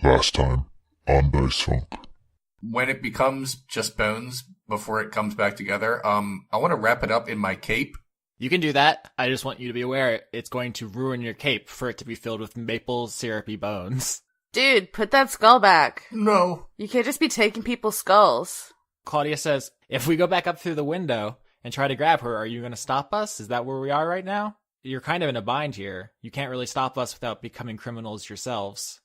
Last time on Dice Funk. When it becomes just bones before it comes back together, I want to wrap it up in my cape. You can do that. I just want you to be aware it's going to ruin your cape for it to be filled with maple syrupy bones. Dude, put that skull back. No. You can't just be taking people's skulls. Claudia says, if we go back up through the window and try to grab her, are you going to stop us? Is that where we are right now? You're kind of in a bind here. You can't really stop us without becoming criminals yourselves.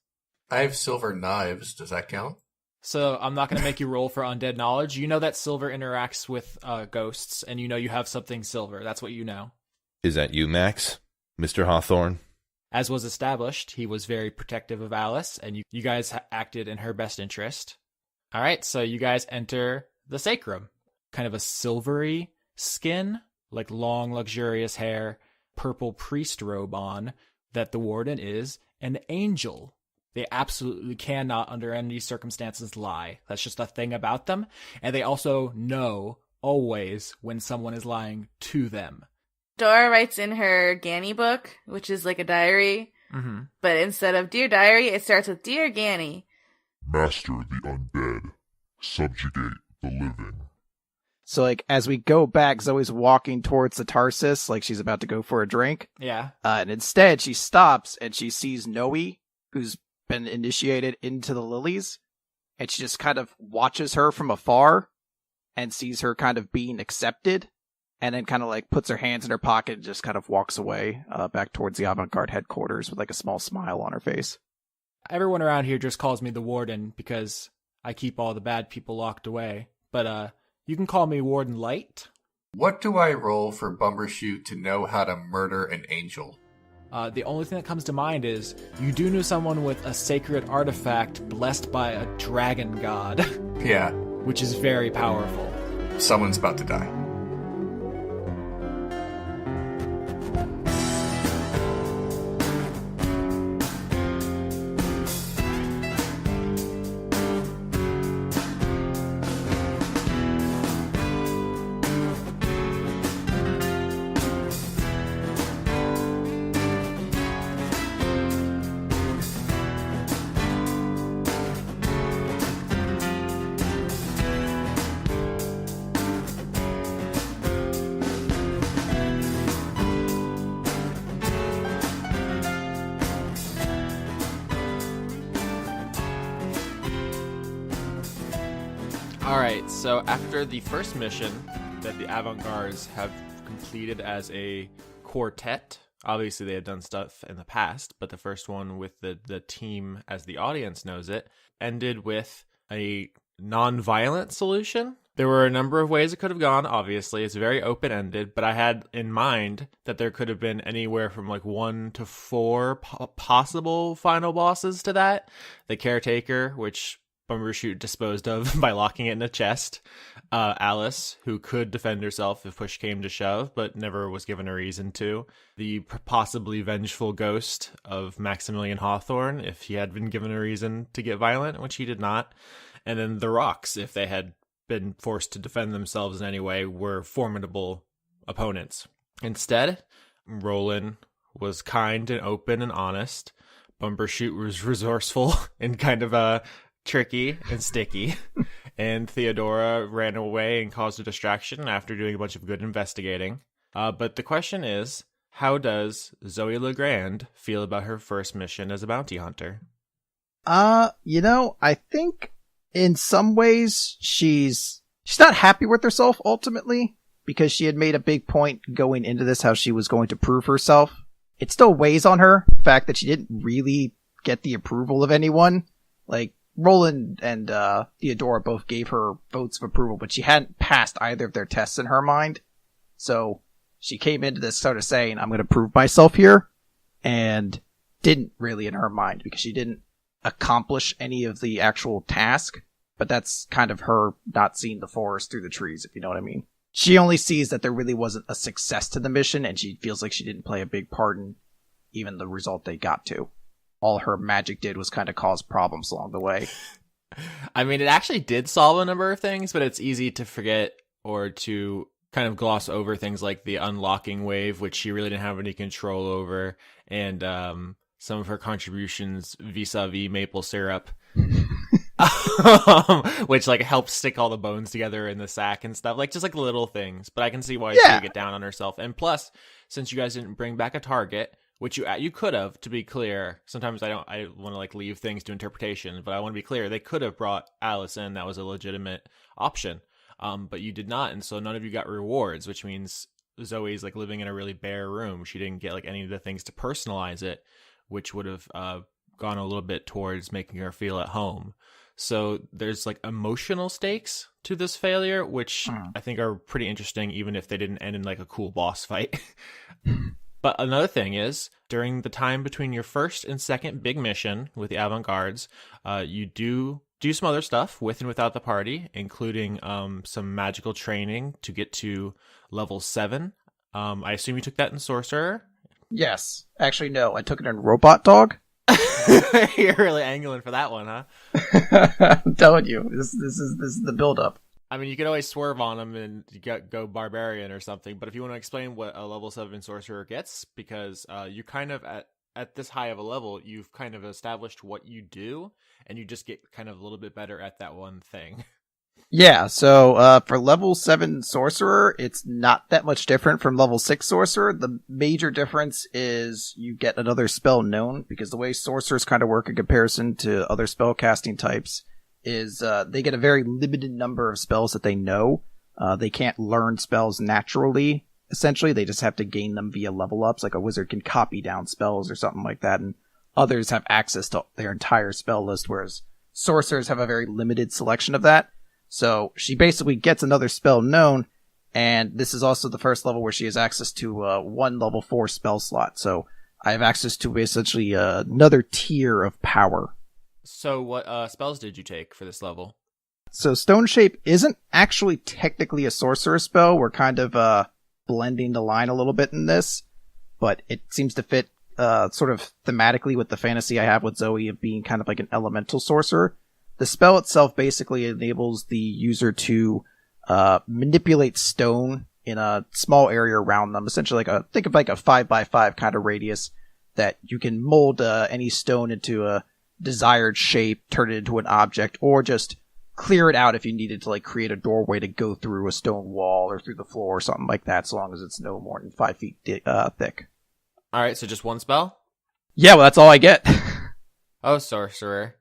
I have silver knives. Does that count? So I'm not going to make you roll for undead knowledge. You know that silver interacts with ghosts, and you know you have something silver. That's what you know. Is that you, Max? Mr. Hawthorne? As was established, he was very protective of Alice, and you guys acted in her best interest. All right, so you guys enter the sacrum. Kind of a silvery skin, like long, luxurious hair, purple priest robe on, that the warden is an angel. They absolutely cannot, under any circumstances, lie. That's just a thing about them. And they also know, always, when someone is lying to them. Dora writes in her Ganny book, which is like a diary. Mm-hmm. But instead of Dear Diary, it starts with Dear Ganny. Master the undead. Subjugate the living. So, like, as we go back, Zoe's walking towards the Tarsus, like she's about to go for a drink. Yeah. And instead, she stops and she sees Noe, who's been initiated into the lilies, and she just kind of watches her from afar and sees her kind of being accepted, and then kind of like puts her hands in her pocket and just kind of walks away back towards the Avant Guard headquarters with like a small smile on her face. Everyone around here just calls me the warden because I keep all the bad people locked away. But you can call me Warden Light. What do I roll for Bumbershoot to know how to murder an angel? The only thing that comes to mind is you do know someone with a sacred artifact blessed by a dragon god. Yeah. Which is very powerful. Someone's about to die. Alright, so after the first mission that the Avant Guards have completed as a quartet, obviously they had done stuff in the past, but the first one with the team as the audience knows it, ended with a non-violent solution. There were a number of ways it could have gone, obviously. It's very open-ended, but I had in mind that there could have been anywhere from like 1 to 4 possible final bosses to that. The Caretaker, which Bumbershoot disposed of by locking it in a chest. Alice, who could defend herself if push came to shove, but never was given a reason to. The possibly vengeful ghost of Maximilian Hawthorne, if he had been given a reason to get violent, which he did not. And then the Rocks, if they had been forced to defend themselves in any way, were formidable opponents. Instead, Rolen was kind and open and honest. Bumbershoot was resourceful and kind of tricky and sticky. And Theodora ran away and caused a distraction after doing a bunch of good investigating. But the question is, how does Zoey Legrand feel about her first mission as a bounty hunter? I think in some ways she's not happy with herself ultimately, because she had made a big point going into this how she was going to prove herself. It still weighs on her, the fact that she didn't really get the approval of anyone. Like, Roland and Theodora both gave her votes of approval, but she hadn't passed either of their tests in her mind. So she came into this sort of saying, I'm going to prove myself here, and didn't really in her mind, because she didn't accomplish any of the actual task. But that's kind of her not seeing the forest through the trees, if you know what I mean. She only sees that there really wasn't a success to the mission, and she feels like she didn't play a big part in even the result they got to. All her magic did was kind of cause problems along the way. I mean, it actually did solve a number of things, but it's easy to forget or to kind of gloss over things like the unlocking wave, which she really didn't have any control over, and some of her contributions vis-a-vis maple syrup, which like helps stick all the bones together in the sack and stuff, like just like little things. But I can see why she would get down on herself. And plus, since you guys didn't bring back a target, which you could have, to be clear. Sometimes I want to like leave things to interpretation, but I want to be clear. They could have brought Alice in. That was a legitimate option. But you did not, and so none of you got rewards, which means Zoe's like living in a really bare room. She didn't get like any of the things to personalize it, which would have gone a little bit towards making her feel at home. So there's like emotional stakes to this failure, which I think are pretty interesting, even if they didn't end in like a cool boss fight. But another thing is, during the time between your first and second big mission with the Avant Guards, you do some other stuff with and without the party, including some magical training to get to level 7. I assume you took that in Sorcerer? Yes. Actually, no. I took it in Robot Dog. You're really angling for that one, huh? I'm telling you, this is the build-up. I mean, you could always swerve on them and go Barbarian or something, but if you want to explain what a level 7 Sorcerer gets, because you kind of, at this high of a level, you've kind of established what you do, and you just get kind of a little bit better at that one thing. Yeah, so for level 7 Sorcerer, it's not that much different from level 6 Sorcerer. The major difference is you get another spell known, because the way Sorcerers kind of work in comparison to other spell casting types is they get a very limited number of spells that they know. They can't learn spells naturally, essentially. They just have to gain them via level ups, like a wizard can copy down spells or something like that, and others have access to their entire spell list, whereas sorcerers have a very limited selection of that. So she basically gets another spell known, and this is also the first level where she has access to one level 4 spell slot. So I have access to essentially another tier of power. So what spells did you take for this level? So Stone Shape isn't actually technically a sorcerer spell. We're kind of blending the line a little bit in this, but it seems to fit sort of thematically with the fantasy I have with Zoe of being kind of like an elemental sorcerer. The spell itself basically enables the user to manipulate stone in a small area around them. Essentially think of like a 5x5 kind of radius that you can mold any stone into a desired shape, turn it into an object, or just clear it out if you needed to like create a doorway to go through a stone wall or through the floor or something like that, so long as it's no more than 5 feet thick. All right, so just one spell? Yeah, well, that's all I get. Oh, sorcerer.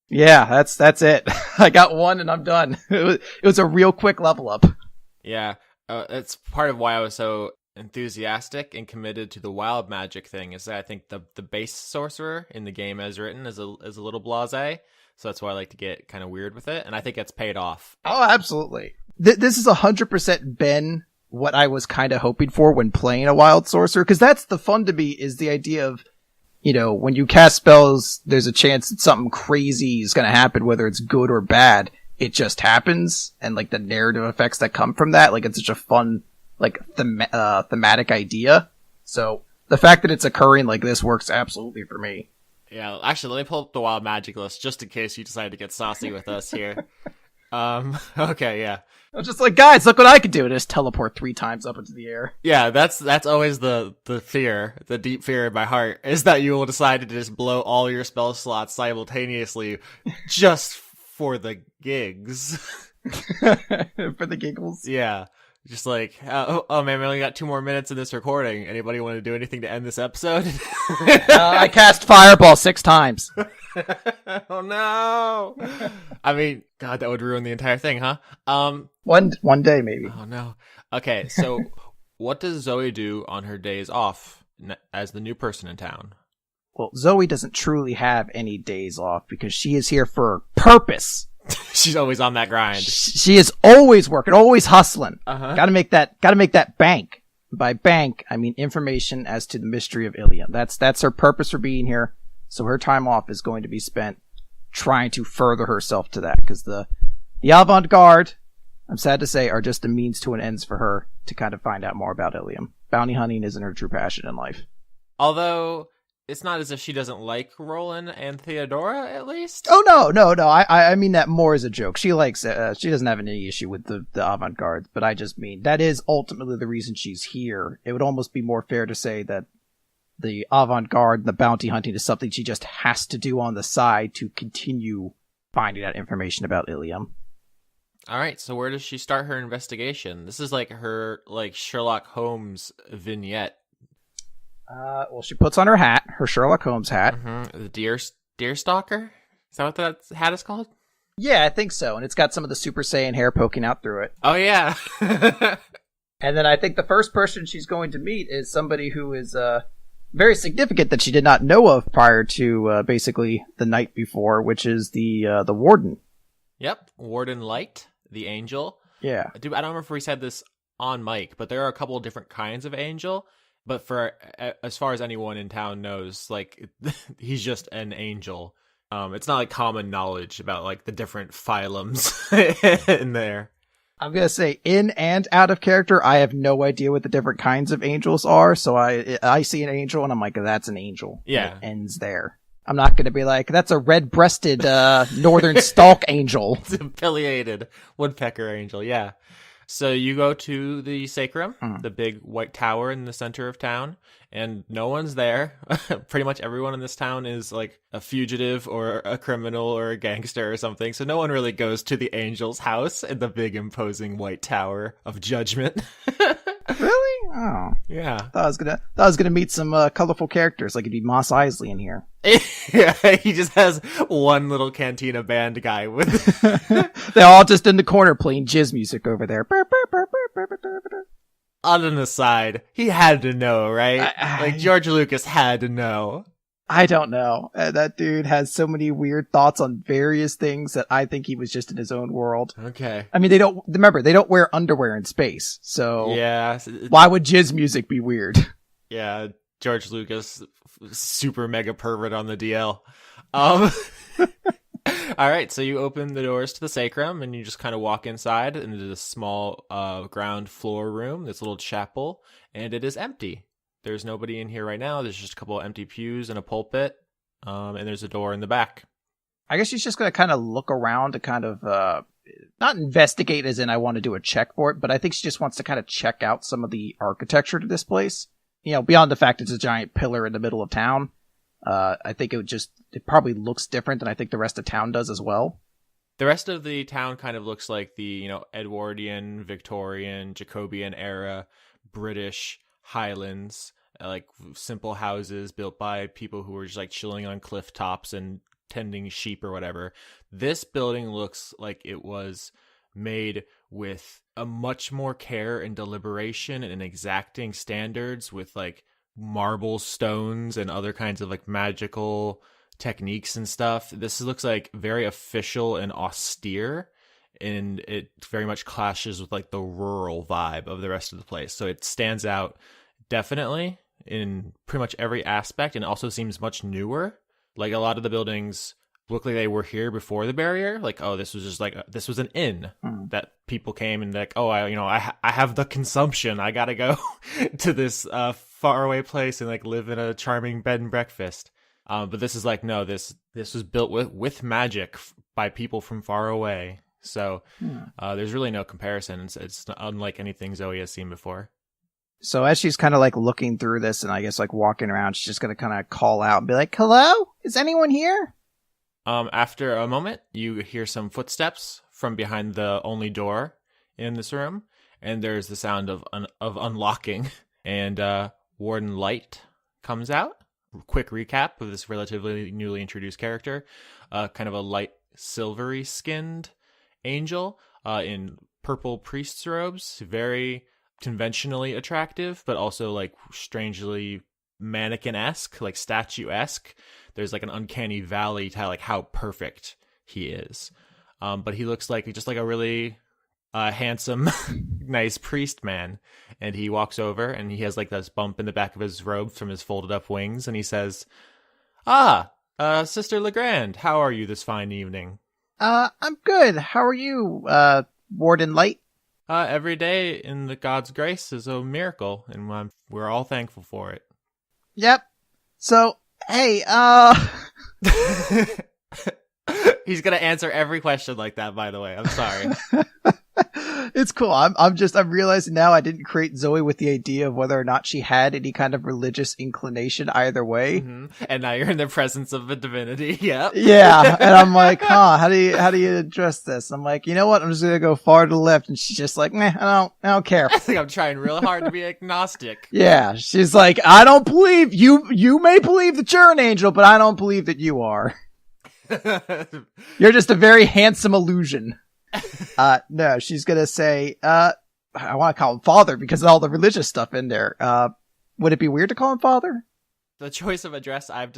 Yeah, that's it. I got one and I'm done. It was a real quick level up. Yeah, that's part of why I was so enthusiastic and committed to the wild magic thing, is that I think the base sorcerer in the game as written is a little blasé, so that's why I like to get kind of weird with it, and I think it's paid off. Oh, absolutely. This is 100% been what I was kind of hoping for when playing a wild sorcerer, because that's the fun to me, is the idea of, you know, when you cast spells, there's a chance that something crazy is going to happen, whether it's good or bad. It just happens, and like the narrative effects that come from that, like it's such a fun like thematic idea. So the fact that it's occurring like this works absolutely for me. Yeah, actually, let me pull up the wild magic list just in case you decide to get saucy with us here. Okay, yeah. I was just like, guys, look what I can do, and just teleport 3 times up into the air. Yeah, that's always the fear, the deep fear in my heart, is that you will decide to just blow all your spell slots simultaneously just for the gigs. For the giggles? Yeah. Just like, oh man, we only got 2 more minutes in this recording. Anybody want to do anything to end this episode? I cast Fireball 6 times. Oh no! I mean, God, that would ruin the entire thing, huh? One day maybe. Oh no. Okay, so what does Zoe do on her days off as the new person in town? Well, Zoe doesn't truly have any days off because she is here for a purpose. She's always on that grind. She is always working, always hustling. Uh-huh. Gotta make that bank. By bank, I mean information as to the mystery of Ilium. That's her purpose for being here. So her time off is going to be spent trying to further herself to that, because the Avant Guard, I'm sad to say, are just a means to an ends for her to kind of find out more about Ilium. Bounty hunting isn't her true passion in life. Although it's not as if she doesn't like Rolen and Theodora, at least. Oh no! I mean that more as a joke. She likes she doesn't have any issue with the Avant Guard, but I just mean that is ultimately the reason she's here. It would almost be more fair to say that the Avant Guard and the bounty hunting is something she just has to do on the side to continue finding out information about Ilium. All right, so where does she start her investigation? This is like her Sherlock Holmes vignette. Well, she puts on her hat, her Sherlock Holmes hat. Mm-hmm. The deer stalker? Is that what that hat is called? Yeah, I think so. And it's got some of the Super Saiyan hair poking out through it. Oh, yeah. And then I think the first person she's going to meet is somebody who is very significant that she did not know of prior to basically the night before, which is the warden. Yep, Warden Light, the angel. Yeah. Dude, I don't remember if we said this on mic, but there are a couple of different kinds of angel. But for as far as anyone in town knows, like, he's just an angel. It's not like common knowledge about like the different phylums in there. I'm going to say in and out of character, I have no idea what the different kinds of angels are. So I see an angel and I'm like, that's an angel. Yeah. And it ends there. I'm not going to be like, that's a red-breasted northern stalk angel. It's a pileated woodpecker angel, yeah. So you go to the sacrum, the big white tower in the center of town, and no one's there. Pretty much everyone in this town is like a fugitive or a criminal or a gangster or something. So no one really goes to the angel's house in the big imposing white tower of judgment. Really? Oh. Yeah. Thought I was gonna meet some colorful characters, like it'd be Mos Eisley in here. Yeah, he just has one little cantina band guy with They're all just in the corner playing jizz music over there. On an aside, he had to know, right? Like George Lucas had to know. I don't know. That dude has so many weird thoughts on various things that I think he was just in his own world. Okay. I mean, they don't wear underwear in space, so Yeah. why would jizz music be weird? Yeah, George Lucas, super mega pervert on the DL. All right, so you open the doors to the sacrum, and you just kind of walk inside into this small ground floor room, this little chapel, and it is empty. There's nobody in here right now. There's just a couple of empty pews and a pulpit, and there's a door in the back. I guess she's just going to kind of look around to kind of, not investigate as in I want to do a check for it, but I think she just wants to kind of check out some of the architecture to this place. You know, beyond the fact it's a giant pillar in the middle of town. I think it probably looks different than I think the rest of town does as well. The rest of the town kind of looks like the, Edwardian, Victorian, Jacobean era, British Highlands, like simple houses built by people who were just like chilling on cliff tops and tending sheep or whatever. This building looks like it was made with a much more care and deliberation and exacting standards with like marble stones and other kinds of like magical techniques and stuff. This looks like very official and austere, and it very much clashes with like the rural vibe of the rest of the place. So it stands out definitely in pretty much every aspect, and also seems much newer. Like a lot of the buildings look like they were here before the barrier. Like, oh, this was just like this was an inn that people came and like, oh, I have the consumption. I gotta go to this faraway place and like live in a charming bed and breakfast. But this is like, no, this was built with magic by people from far away. So there's really no comparison. It's unlike anything Zoey has seen before. So as she's kind of like looking through this and I guess like walking around, she's just going to kind of call out and be like, hello? Is anyone here? After a moment, you hear some footsteps from behind the only door in this room, and there's the sound of unlocking, and Warden Light comes out. Quick recap of this relatively newly introduced character. Kind of a light silvery skinned angel in purple priest's robes, very conventionally attractive, but also like strangely mannequin-esque, like statue-esque. There's like an uncanny valley to like how perfect he is. But he looks like just like a really handsome, nice priest man. And he walks over and he has like this bump in the back of his robe from his folded up wings. And he says, Sister Legrand, how are you this fine evening? I'm good. How are you, Warden Light? Every day in the God's grace is a miracle, and we're all thankful for it. Yep. So, hey, He's gonna answer every question like that, by the way. I'm sorry. It's cool. I'm realizing now I didn't create Zoey with the idea of whether or not she had any kind of religious inclination either way. Mm-hmm. And now you're in the presence of a divinity. Yep. Yeah, and I'm like, how do you address this? I'm like, you know what? I'm just gonna go far to the left, and she's just like, meh, I don't care. I think I'm trying real hard to be agnostic. Yeah, she's like, I don't believe you. You may believe that you're an angel, but I don't believe that you are. You're just a very handsome illusion. No, she's gonna say, I want to call him father because of all the religious stuff in there. Would it be weird to call him father? The choice of address I've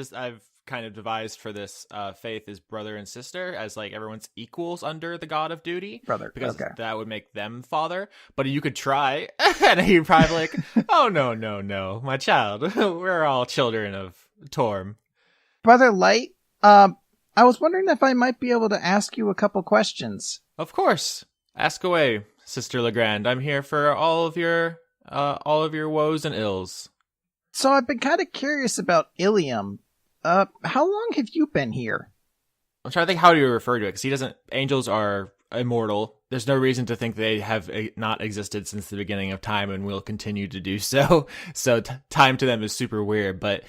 kind of devised for this faith is brother and sister, as like everyone's equals under the god of duty. Brother, because okay. that would make them father. But you could try, and he'd probably like, oh no, my child, we're all children of Torm. Brother Light, I was wondering if I might be able to ask you a couple questions. Of course, ask away, Sister Legrand. I'm here for all of your woes and ills. So I've been kind of curious about Ilium. How long have you been here? I'm trying to think how do you refer to it, because angels are immortal. There's no reason to think they have not existed since the beginning of time and will continue to do so. So time to them is super weird. But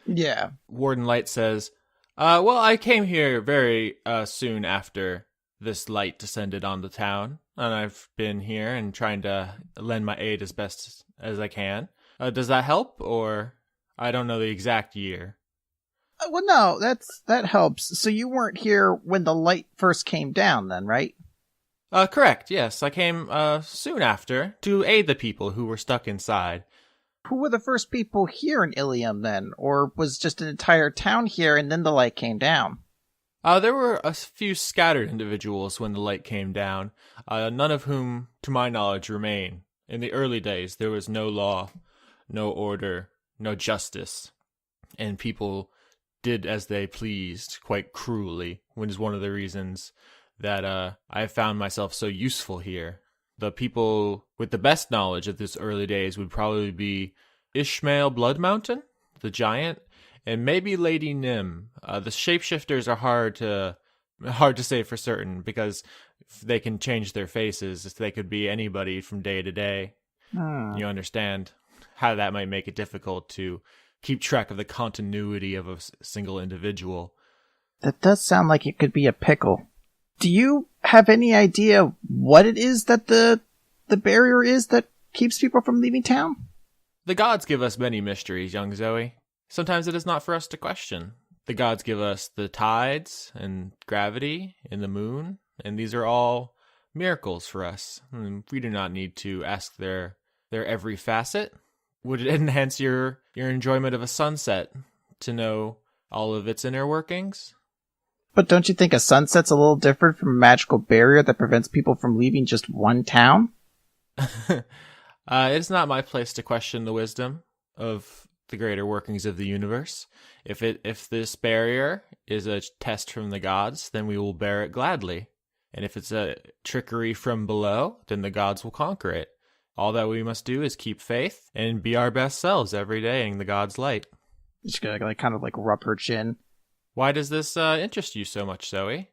yeah, Warden Light says, well, I came here very soon after this light descended on the town, and I've been here and trying to lend my aid as best as I can. Does that help, or I don't know the exact year? Well, no, that helps. So you weren't here when the light first came down then, right? Correct, yes. I came soon after to aid the people who were stuck inside. Who were the first people here in Ilium then? Or was just an entire town here and then the light came down? There were a few scattered individuals when the light came down, none of whom, to my knowledge, remain. In the early days, there was no law, no order, no justice, and people did as they pleased quite cruelly, which is one of the reasons that I found myself so useful here. The people with the best knowledge of this early days would probably be Ishmael Blood Mountain, the giant, and maybe Lady Nim. The shapeshifters are hard to say for certain because they can change their faces. They could be anybody from day to day. You understand how that might make it difficult to keep track of the continuity of a single individual. That does sound like it could be a pickle. Do you have any idea what it is that the barrier is that keeps people from leaving town? The gods give us many mysteries, young Zoey. Sometimes it is not for us to question. The gods give us the tides and gravity and the moon, and these are all miracles for us. And we do not need to ask their every facet. Would it enhance your enjoyment of a sunset to know all of its inner workings? But don't you think a sunset's a little different from a magical barrier that prevents people from leaving just one town? It's not my place to question the wisdom of the greater workings of the universe. If this barrier is a test from the gods, then we will bear it gladly. And if it's a trickery from below, then the gods will conquer it. All that we must do is keep faith and be our best selves every day in the gods' light. Just gonna kind of rub her chin. Why does this interest you so much, Zoey?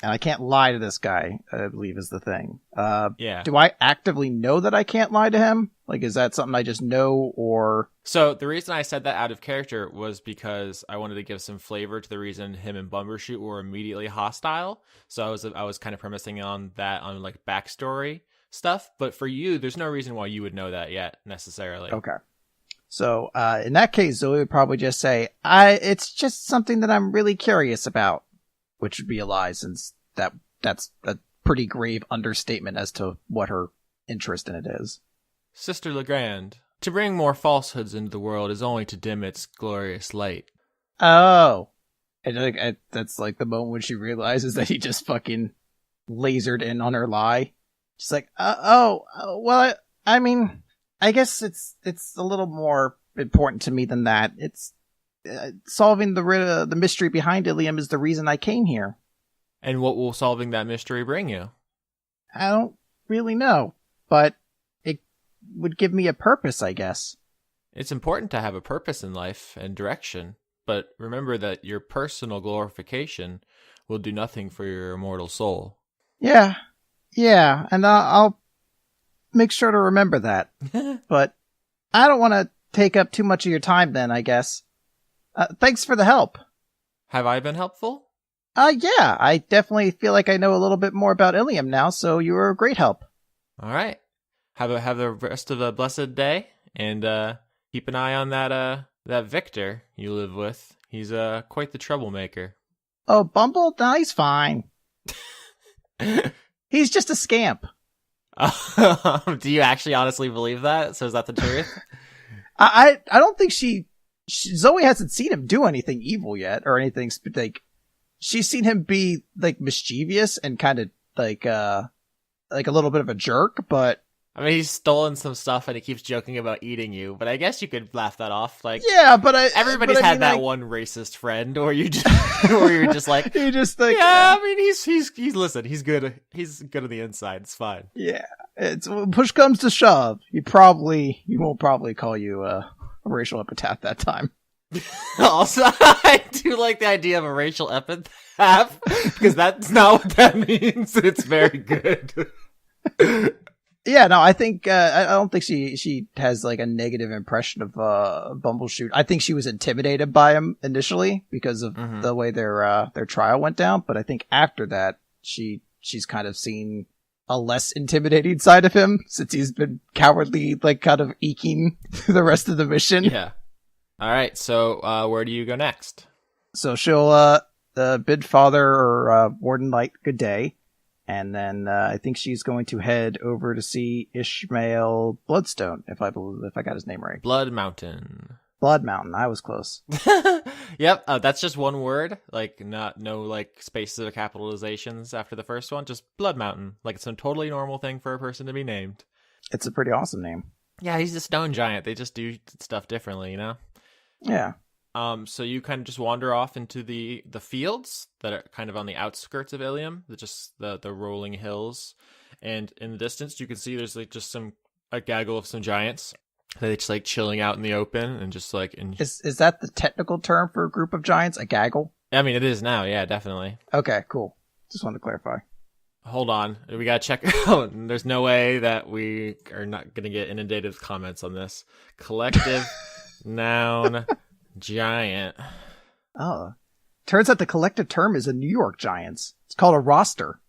And I can't lie to this guy, I believe is the thing. Yeah. Do I actively know that I can't lie to him? Is that something I just know, or... So the reason I said that out of character was because I wanted to give some flavor to the reason him and Bumbershoot were immediately hostile. So I was kind of premising on that on backstory stuff. But for you, there's no reason why you would know that yet, necessarily. Okay. So, in that case, Zoe would probably just say, it's just something that I'm really curious about. Which would be a lie, since that's a pretty grave understatement as to what her interest in it is. Sister Legrand, to bring more falsehoods into the world is only to dim its glorious light. Oh. And that's the moment when she realizes that he just fucking lasered in on her lie. She's like, well, I mean... I guess it's a little more important to me than that. It's solving the mystery behind Ilium is the reason I came here. And what will solving that mystery bring you? I don't really know, but it would give me a purpose, I guess. It's important to have a purpose in life and direction, but remember that your personal glorification will do nothing for your immortal soul. Yeah, Yeah, and I'll make sure to remember that. But I don't want to take up too much of your time then, I guess. Thanks for the help. Have I been helpful? Yeah, I definitely feel like I know a little bit more about Ilium now, so you were a great help. All right. Have the rest of a blessed day, and keep an eye on that Victor you live with. He's quite the troublemaker. Oh, Bumble? No, he's fine. He's just a scamp. Do you actually honestly believe that? So is that the truth? I don't think Zoe hasn't seen him do anything evil yet, or anything, like, she's seen him be, like, mischievous and kind of, like a little bit of a jerk, but... I mean, he's stolen some stuff and he keeps joking about eating you, but I guess you could laugh that off. Like, yeah, but everybody's had that one racist friend, or you just, or you're just like, you just think, yeah. I mean, he's listen, he's good. He's good on the inside. It's fine. Yeah, it's when push comes to shove. He won't probably call you a racial epitaph that time. Also, I do like the idea of a racial epitaph because that's not what that means. It's very good. Yeah, no, I think I don't think she has like a negative impression of Bumbershoot. I think she was intimidated by him initially because of the way their trial went down, but I think after that she's kind of seen a less intimidating side of him since he's been cowardly, like kind of eking the rest of the mission. Yeah. All right, so where do you go next? So she'll bid Father or Warden Light good day. And then I think she's going to head over to see Ishmael Bloodstone, if I got his name right. Blood Mountain. Blood Mountain. I was close. Yep, that's just one word. Like no like spaces or capitalizations after the first one. Just Blood Mountain. Like it's a totally normal thing for a person to be named. It's a pretty awesome name. Yeah, he's a stone giant. They just do stuff differently, you know. Yeah. So you kind of just wander off into the fields that are kind of on the outskirts of Ilium, just the rolling hills, and in the distance you can see there's like just a gaggle of some giants. They're just like chilling out in the open and just like. Is that the technical term for a group of giants? A gaggle? I mean, it is now. Yeah, definitely. Okay, cool. Just wanted to clarify. Hold on, we gotta check. Oh, there's no way that we are not gonna get inundated with comments on this. Collective noun. Giant. Oh. Turns out the collective term is a New York Giants. It's called a roster.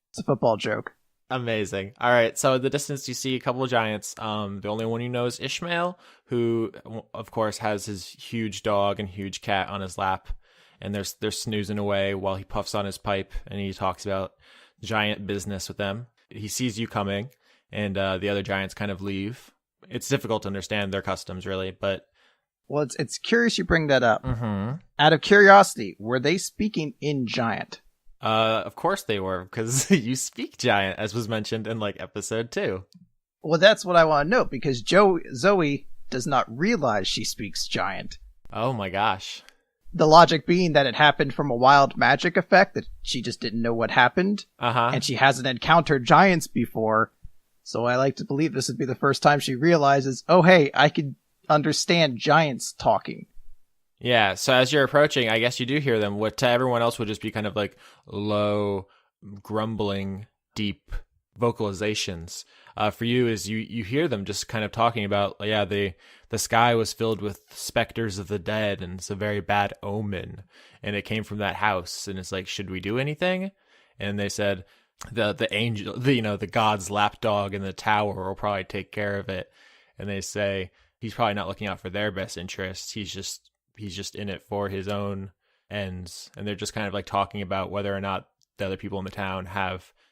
It's a football joke. Amazing. All right, so in the distance you see a couple of giants. The only one you know is Ishmael, who, of course, has his huge dog and huge cat on his lap. And they're snoozing away while he puffs on his pipe, and he talks about giant business with them. He sees you coming, and the other giants kind of leave. It's difficult to understand their customs, really, but... Well, it's curious you bring that up. Mm-hmm. Out of curiosity, were they speaking in giant? Of course they were, because you speak giant, as was mentioned in like episode 2. Well, that's what I want to know, because Zoe does not realize she speaks giant. Oh my gosh. The logic being that it happened from a wild magic effect, that she just didn't know what happened, and she hasn't encountered giants before. So I like to believe this would be the first time she realizes, oh hey, I could understand giants talking. Yeah, so as you're approaching, I guess you do hear them. What to everyone else would just be kind of like low, grumbling, deep vocalizations. For you is you hear them just kind of talking about, yeah, the sky was filled with specters of the dead, and it's a very bad omen, and it came from that house, and it's like, should we do anything? And they said the angel, the god's lapdog in the tower will probably take care of it. And they say he's probably not looking out for their best interests. He's just in it for his own ends. And they're just kind of like talking about whether or not the other people in the town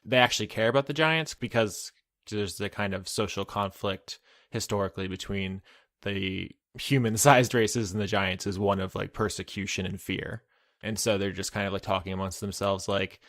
they actually care about the giants, because there's the kind of social conflict historically between the human-sized races and the giants is one of like persecution and fear. And so they're just kind of like talking amongst themselves, like,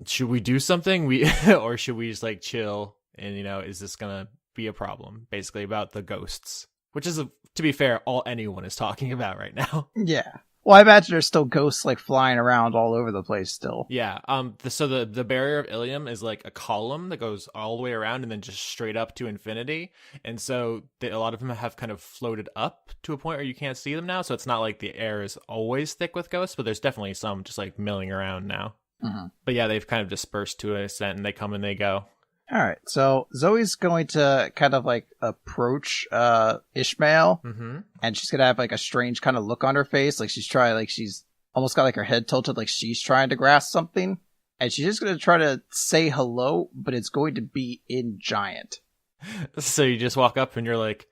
should we do something? Or should we just like chill? And, is this going to be a problem? Basically about the ghosts. Which is, to be fair, all anyone is talking about right now. Yeah. Well, I imagine there's still ghosts like flying around all over the place still. Yeah. So the barrier of Ilium is like a column that goes all the way around and then just straight up to infinity. And so a lot of them have kind of floated up to a point where you can't see them now. So it's not like the air is always thick with ghosts, but there's definitely some just like milling around now. But yeah, they've kind of dispersed to an extent, and they come and they go. All right, so Zoe's going to kind of like approach Ishmael, and she's gonna have like a strange kind of look on her face, like she's almost got like her head tilted, like she's trying to grasp something, and she's just gonna try to say hello, but it's going to be in giant. So you just walk up and you're like,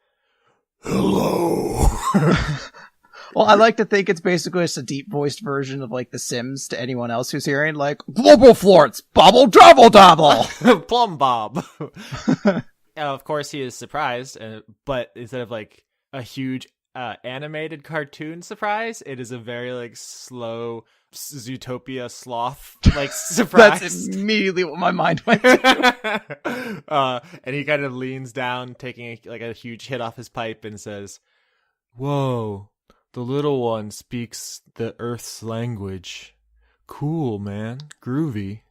hello. Well, I like to think it's basically just a deep-voiced version of, like, The Sims to anyone else who's hearing, like, Global Florts, Bobble Double Double! Plum Bob! Of course, he is surprised, but instead of, like, a huge animated cartoon surprise, it is a very, like, slow Zootopia sloth, like, surprise. That's immediately what my mind went to. And he kind of leans down, taking, a huge hit off his pipe, and says, whoa. The little one speaks the Earth's language. Cool, man. Groovy.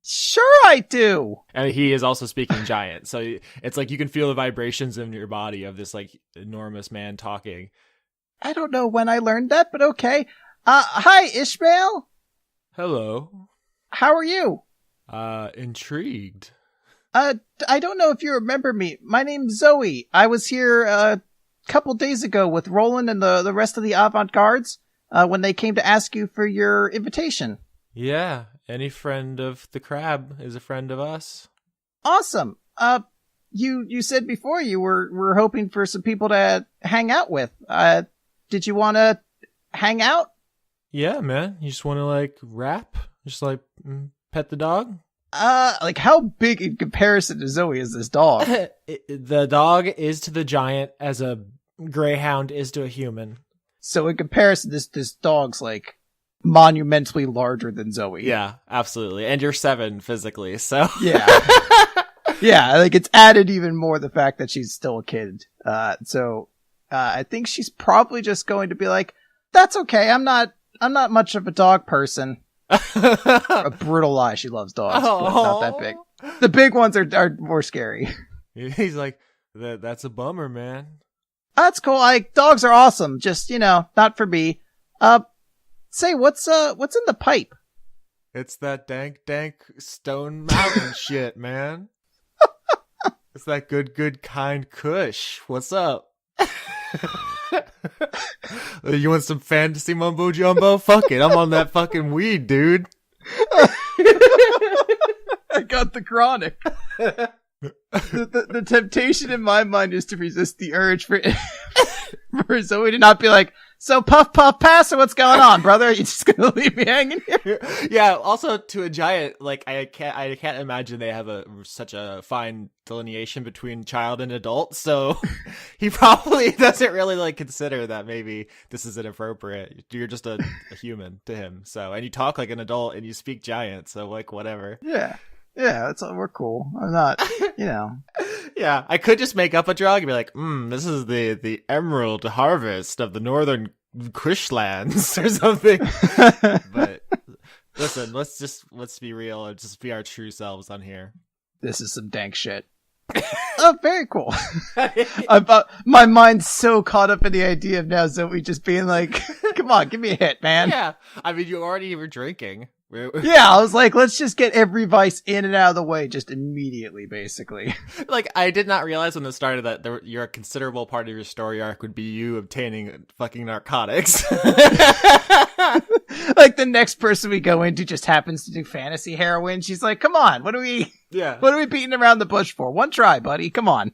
Sure I do! And he is also speaking giant. So it's like you can feel the vibrations in your body of this like enormous man talking. I don't know when I learned that, but okay. Hi, Ishmael. Hello. How are you? Intrigued. I don't know if you remember me. My name's Zoe. I was here, couple days ago with Rolen and the rest of the Avant Guards when they came to ask you for your invitation. Yeah, any friend of the crab is a friend of us. Awesome. You said before you were hoping for some people to hang out with. Did you want to hang out? Yeah, man. You just want to like rap? Just like pet the dog? Like how big in comparison to Zoe is this dog? The dog is to the giant as a greyhound is to a human. So in comparison, this dog's like monumentally larger than Zoe. Yeah, absolutely. And you're 7 physically, so yeah. Yeah, like it's added even more the fact that she's still a kid. So I think she's probably just going to be like, that's okay, I'm not much of a dog person. A brutal lie, she loves dogs, but not that big. The big ones are more scary. He's like, that's a bummer, man. That's cool. Like dogs are awesome. Just, not for me. Say what's in the pipe? It's that dank Stone Mountain shit, man. It's that good kind kush. What's up? You want some fantasy mumbo jumbo? Fuck it, I'm on that fucking weed, dude. I got the chronic. The temptation in my mind is to resist the urge for Zoe to not be like, so puff pass, or what's going on, brother? Are you just gonna leave me hanging here? Yeah. Also, to a giant, like I can't imagine they have such a fine delineation between child and adult. So he probably doesn't really like consider that maybe this is inappropriate. You're just a human to him. So, and you talk like an adult and you speak giant. So like whatever. Yeah, that's all. We're cool. I'm not, Yeah, I could just make up a drug and be like, this is the emerald harvest of the northern Kushlands or something. But listen, let's be real and just be our true selves on here. This is some dank shit. Oh, very cool. My mind's so caught up in the idea of now Zoe just being like, come on, give me a hit, man. Yeah, I mean, you already were drinking. Yeah, I was like, let's just get every vice in and out of the way just immediately, basically. Like, I did not realize when this started that a considerable part of your story arc would be you obtaining fucking narcotics. Like, the next person we go into just happens to do fantasy heroin. She's like, come on, what are we beating around the bush for? One try, buddy, come on.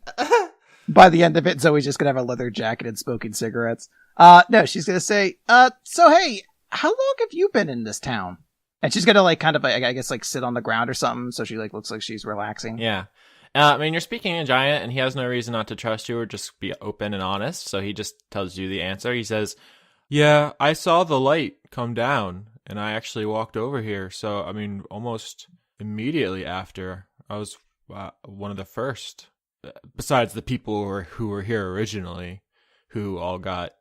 By the end of it, Zoe's just gonna have a leather jacket and smoking cigarettes. No, she's gonna say, so hey, how long have you been in this town? And she's gonna like kind of, I guess, like sit on the ground or something, so she like looks like she's relaxing. Yeah. I mean, you're speaking in giant, and he has no reason not to trust you or just be open and honest, so he just tells you the answer. He says, yeah, I saw the light come down, and I actually walked over here, so, I mean, almost immediately after, I was one of the first, besides the people who were here originally, who all got,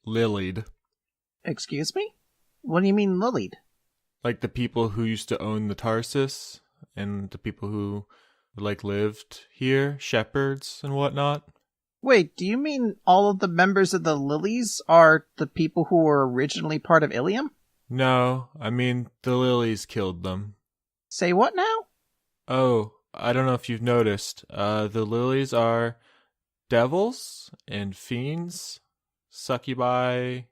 lilied. Excuse me? What do you mean lilied? Like the people who used to own the Tarsus and the people who lived here, shepherds and whatnot. Wait, do you mean all of the members of the Lilies are the people who were originally part of Ilium? No, I mean, the lilies killed them. Say what now? Oh, I don't know if you've noticed. The lilies are devils and fiends, succubi,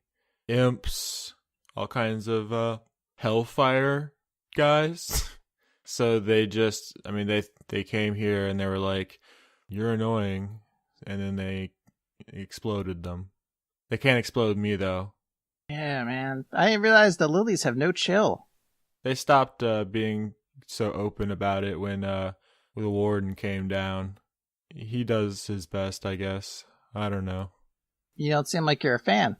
imps, all kinds of hellfire guys. So they just, I mean, they came here and they were like, "You're annoying," and then they exploded them. They can't explode me though. Yeah, man. I didn't realize the lilies have no chill. They stopped being so open about it when the warden came down. He does his best, I guess. I don't know. You don't seem like you're a fan.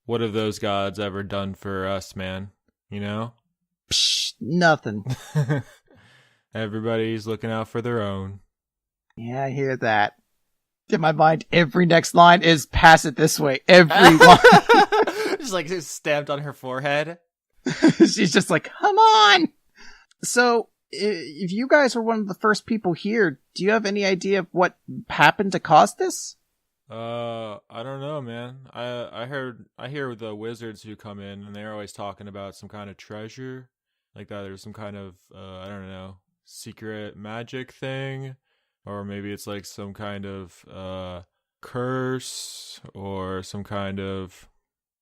What have those gods ever done for us, man? You know? Psh, nothing. Everybody's looking out for their own. Yeah, I hear that. In my mind, every next line is pass it this way. Every line. Just like stamped on her forehead. She's just like, come on! So, if you guys were one of the first people here, do you have any idea of what happened to cause this? I don't know, man. I hear the wizards who come in and they're always talking about some kind of treasure. Like that there's some kind of, I don't know, secret magic thing. Or maybe it's like some kind of, curse or some kind of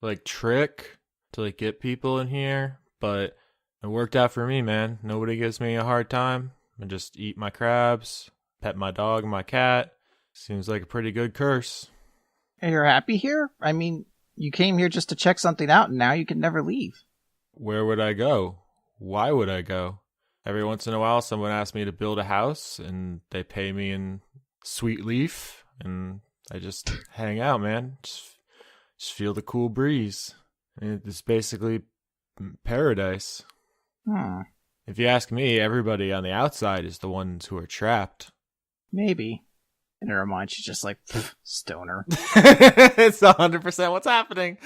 like trick to like get people in here. But it worked out for me, man. Nobody gives me a hard time. I just eat my crabs, pet my dog and my cat. Seems like a pretty good curse. And you're happy here? I mean, you came here just to check something out and now you can never leave. Where would I go? Why would I go? Every once in a while someone asks me to build a house and they pay me in sweet leaf and I just hang out, man. Just feel the cool breeze. It's basically paradise. If you ask me, everybody on the outside is the ones who are trapped. Maybe. In her mind, she's just like, stoner. It's 100% what's happening.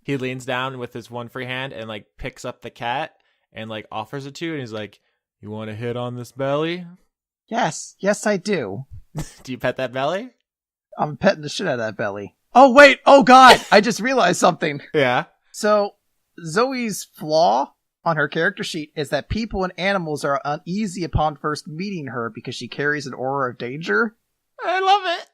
He leans down with his one free hand and like picks up the cat and like offers it to you and he's like, "You want to hit on this belly?" Yes, I do. Do you pet that belly? I'm petting the shit out of that belly. Oh, wait. Oh, God. I just realized something. Yeah. So, Zoe's flaw on her character sheet is that people and animals are uneasy upon first meeting her because she carries an aura of danger. I love it.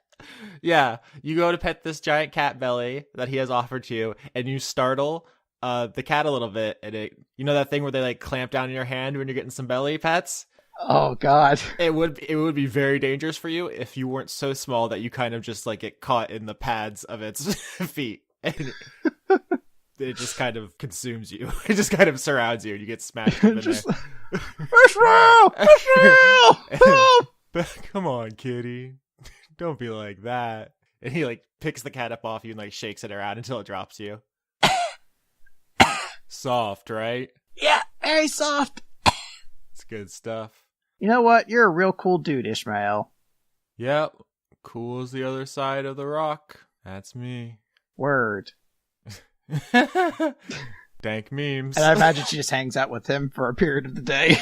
Yeah. You go to pet this giant cat belly that he has offered to you and you startle the cat a little bit. And it, you know that thing where they like clamp down in your hand when you're getting some belly pets? Oh, God. It would be very dangerous for you if you weren't so small that you kind of just like get caught in the pads of its feet. And it just kind of consumes you. It just kind of surrounds you and you get smashed in Just there. Israel! Help! Come on, kitty. Don't be like that. And he like picks the cat up off you and like shakes it around until it drops you. Soft, right? Yeah, very soft. It's good stuff. You know what? You're a real cool dude, Ishmael. Yep. Cool as the other side of the rock. That's me. Word. Dank memes. And I imagine she just hangs out with him for a period of the day.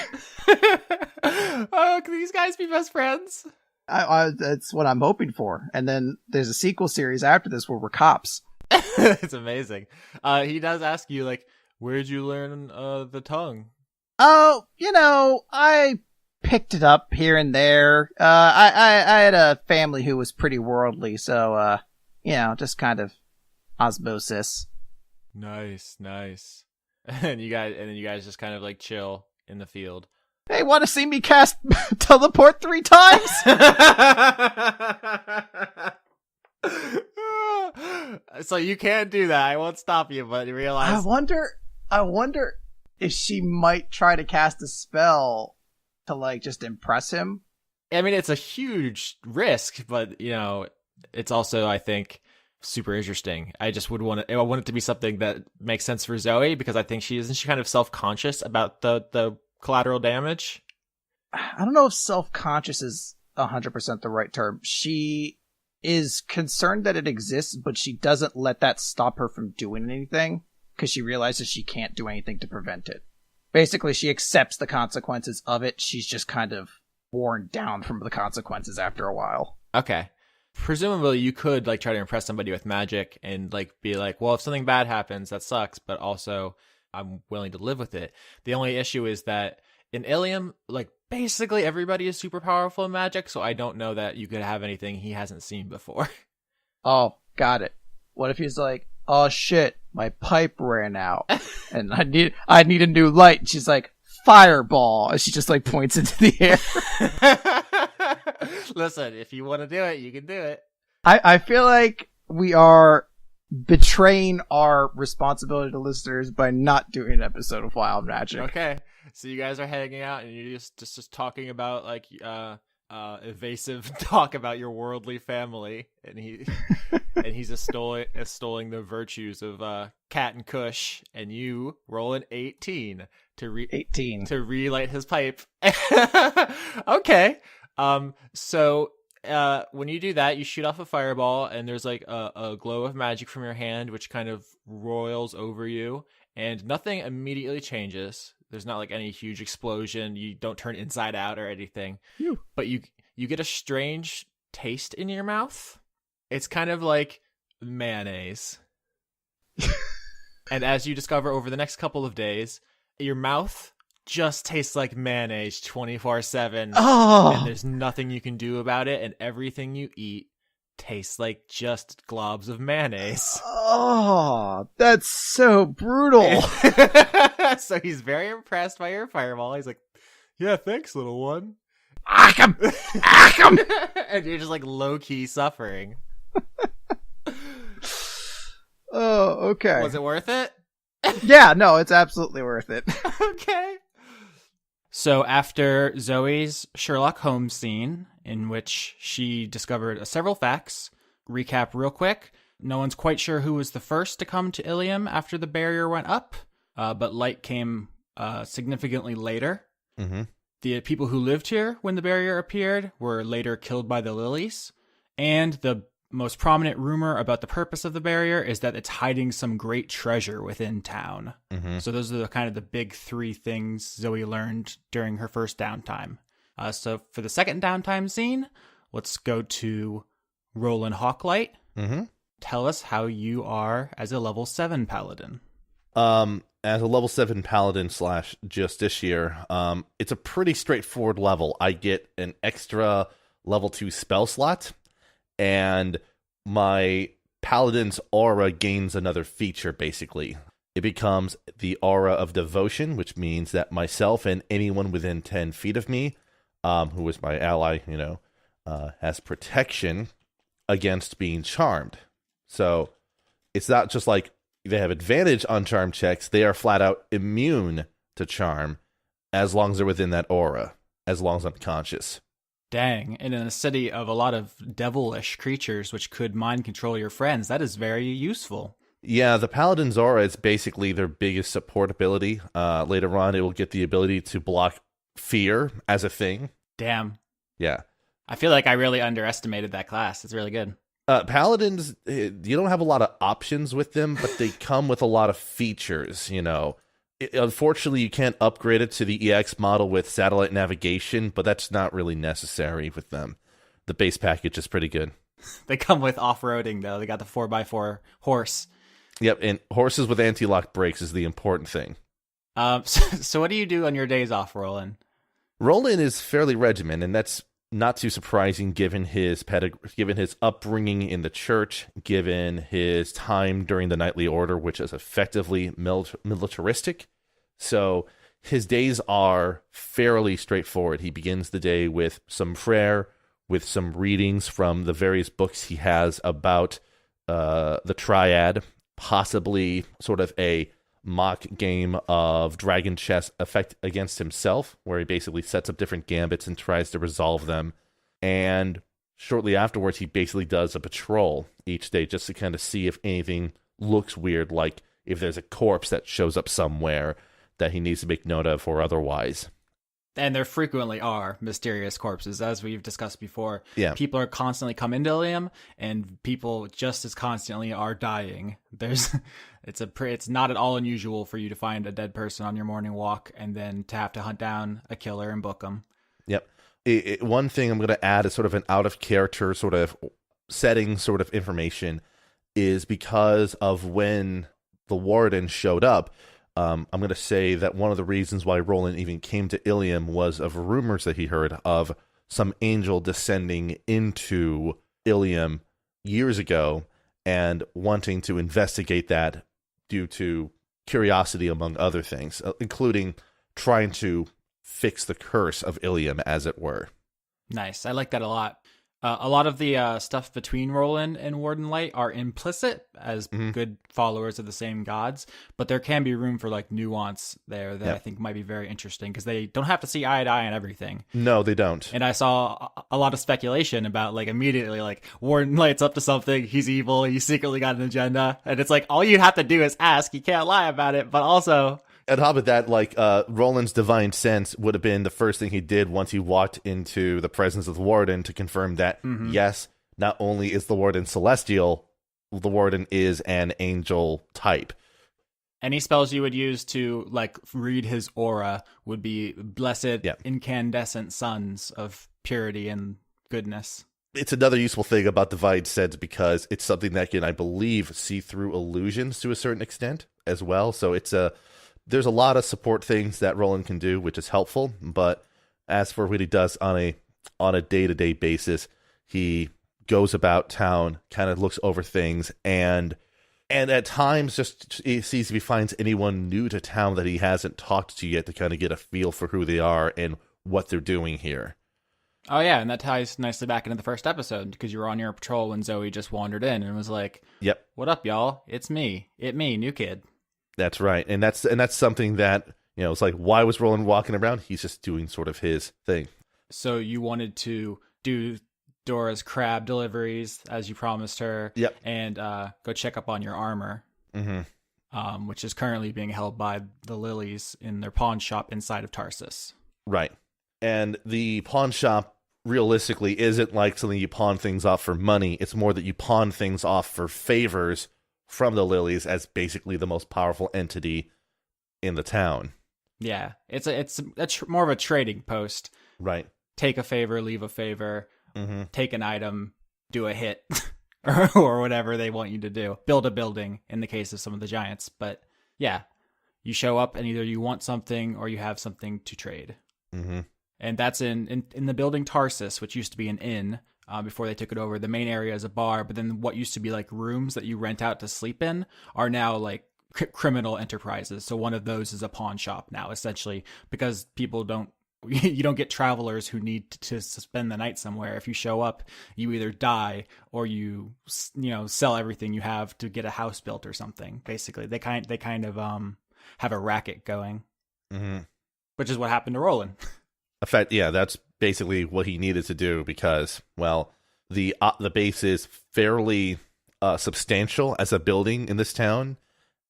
Oh, can these guys be best friends? That's what I'm hoping for. And then there's a sequel series after this where we're cops. It's amazing. He does ask you, like, where'd you learn the tongue? Oh, I picked it up here and there. I had a family who was pretty worldly, so, just kind of osmosis. Nice. And then you guys just kind of like chill in the field. Hey, want to see me cast teleport 3 times? So you can't do that. I won't stop you, but you realize. I wonder if she might try to cast a spell to like just impress him. I mean, it's a huge risk, but it's also, I think, super interesting. I just I want it to be something that makes sense for Zoe because I think she kind of self-conscious about the collateral damage. I don't know if self-conscious is 100% the right term. She is concerned that it exists, but she doesn't let that stop her from doing anything because she realizes she can't do anything to prevent it. Basically, she accepts the consequences of it. She's just kind of worn down from the consequences after a while. Okay. presumably you could like try to impress somebody with magic and like be like, well, if something bad happens, that sucks, but also I'm willing to live with it. The only issue is that in Ilium, like basically everybody is super powerful in magic, so I don't know that you could have anything he hasn't seen before. Oh, got it. What if he's like, oh shit, my pipe ran out and I need a new light. And she's like, fireball. And she just like points into the air. Listen, if you want to do it, you can do it. I feel like we are betraying our responsibility to listeners by not doing an episode of Wild Magic. Okay. So you guys are hanging out and you're just talking about like evasive talk about your worldly family, and he's extolling the virtues of Cat and Kush, and you roll an 18 to relight his pipe. Okay. So when you do that, you shoot off a fireball, and there's like a glow of magic from your hand, which kind of roils over you, and nothing immediately changes. There's not like any huge explosion. You don't turn inside out or anything. Phew. But you get a strange taste in your mouth. It's kind of like mayonnaise. And as you discover over the next couple of days, your mouth just tastes like mayonnaise 24/7. Oh. And there's nothing you can do about it, and everything you eat tastes like just globs of mayonnaise. Oh, that's so brutal. So he's very impressed by your fireball. He's like, yeah, thanks, little one. Acham! Acham! And you're just like low-key suffering. Oh, okay. Was it worth it? Yeah, no, it's absolutely worth it. Okay. So after Zoe's Sherlock Holmes scene, in which she discovered several facts, recap real quick. No one's quite sure who was the first to come to Ilium after the barrier went up, but light came significantly later. Mm-hmm. The people who lived here when the barrier appeared were later killed by the lilies, and the most prominent rumor about the purpose of the barrier is that it's hiding some great treasure within town. Mm-hmm. So those are kind of the big three things Zoe learned during her first downtime. So for the second downtime scene, let's go to Rolen Hawklight. Mm-hmm. Tell us how you are as a level 7 paladin. As a level 7 paladin / justiciar, it's a pretty straightforward level. I get an extra level 2 spell slot, and my paladin's aura gains another feature, basically. It becomes the aura of devotion, which means that myself and anyone within 10 feet of me, who is my ally, has protection against being charmed. So it's not just like they have advantage on charm checks. They are flat out immune to charm as long as they're within that aura, as long as I'm conscious. Dang, and in a city of a lot of devilish creatures which could mind control your friends, that is very useful. Yeah, the Paladin's aura is basically their biggest support ability. Later on, it will get the ability to block fear as a thing. Damn. Yeah. I feel like I really underestimated that class. It's really good. Paladins, you don't have a lot of options with them, but they come with a lot of features, Unfortunately, you can't upgrade it to the EX model with satellite navigation, but that's not really necessary with them. The base package is pretty good. They come with off-roading, though. They got the 4x4 horse. Yep, and horses with anti-lock brakes is the important thing. So what do you do on your days off, Rolen? Rolen is fairly regimented, and that's not too surprising given his given his upbringing in the church, given his time during the Knightly Order, which is effectively militaristic. So his days are fairly straightforward. He begins the day with some prayer, with some readings from the various books he has about the Triad, possibly sort of a mock game of dragon chess effect against himself, where he basically sets up different gambits and tries to resolve them. And shortly afterwards, he basically does a patrol each day just to kind of see if anything looks weird, like if there's a corpse that shows up somewhere that he needs to make note of or otherwise. And there frequently are mysterious corpses, as we've discussed before. Yeah. People are constantly come into Ilium, and people just as constantly are dying. It's not at all unusual for you to find a dead person on your morning walk, and then to have to hunt down a killer and book them. Yep. One thing I'm going to add is sort of an out of character sort of setting sort of information is because of when the warden showed up. I'm going to say that one of the reasons why Rolen even came to Ilium was of rumors that he heard of some angel descending into Ilium years ago and wanting to investigate that due to curiosity, among other things, including trying to fix the curse of Ilium, as it were. Nice. I like that a lot. A lot of the stuff between Rolen and Warden Light are implicit as good followers of the same gods, but there can be room for like nuance there that I think might be very interesting because they don't have to see eye to eye on everything. No, they don't. And I saw a lot of speculation about like immediately like Warden Light's up to something, he's evil, he's secretly got an agenda, and it's like all you have to do is ask, you can't lie about it, but also... On top of that, like, Roland's divine sense would have been the first thing he did once he walked into the presence of the warden to confirm that, yes, not only is the warden celestial, the warden is an angel type. Any spells you would use to, like, read his aura would be blessed, incandescent suns of purity and goodness. It's another useful thing about divine sense because it's something that can, I believe, see through illusions to a certain extent as well. So there's a lot of support things that Rolen can do, which is helpful. But as for what he does on a day-to-day basis, he goes about town, kind of looks over things, and at times just sees if he finds anyone new to town that he hasn't talked to yet to kind of get a feel for who they are and what they're doing here. Oh, yeah, and that ties nicely back into the first episode because you were on your patrol when Zoey just wandered in and was like, "Yep, what up, y'all? It's me, new kid." That's right, and that's something that, you know, it's like, why was Rolen walking around? He's just doing sort of his thing. So you wanted to do Dora's crab deliveries as you promised her, and go check up on your armor, which is currently being held by the Lilies in their pawn shop inside of Tarsus. Right. And the pawn shop realistically isn't like something you pawn things off for money. It's more that you pawn things off for favors from the Lilies as basically the most powerful entity in the town. Yeah, it's more of a trading post. Right. Take a favor, leave a favor, take an item, do a hit, or whatever they want you to do. Build a building in the case of some of the giants. But yeah, you show up and either you want something or you have something to trade. And that's in the building Tarsus, which used to be an inn before they took it over. The main area is a bar, but then what used to be like rooms that you rent out to sleep in are now like criminal enterprises. So one of those is a pawn shop now, essentially, because you don't get travelers who need to spend the night somewhere. If you show up, you either die or you sell everything you have to get a house built or something. Basically, they kind of have a racket going, which is what happened to Rolen. In fact, yeah, that's basically what he needed to do because, well, the base is fairly substantial as a building in this town,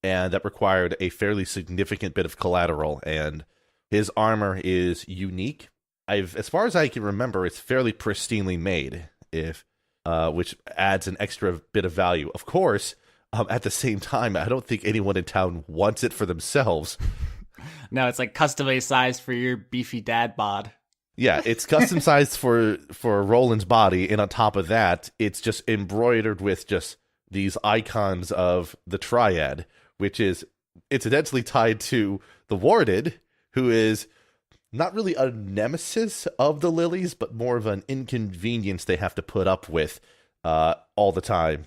and that required a fairly significant bit of collateral, and his armor is unique. As far as I can remember, it's fairly pristinely made, which adds an extra bit of value. Of course, at the same time, I don't think anyone in town wants it for themselves. No, it's like custom sized for your beefy dad bod. Yeah, it's custom sized for Roland's body, and on top of that, it's just embroidered with just these icons of the Triad, which is incidentally tied to the Warden, who is not really a nemesis of the Lilies, but more of an inconvenience they have to put up with all the time.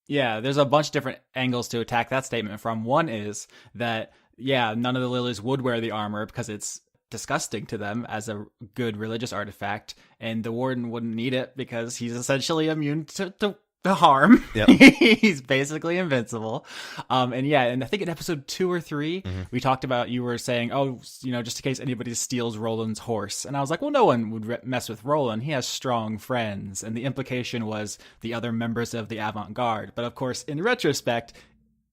Yeah, there's a bunch of different angles to attack that statement from. One is that, yeah, none of the Lilies would wear the armor because it's disgusting to them as a good religious artifact, and the Warden wouldn't need it because he's essentially immune to harm. Yep. He's basically invincible. And I think in episode 2 or 3, we talked about, you were saying, just in case anybody steals Roland's horse. And I was like, well, no one would mess with Rolen. He has strong friends. And the implication was the other members of the Avant Guard. But of course, in retrospect,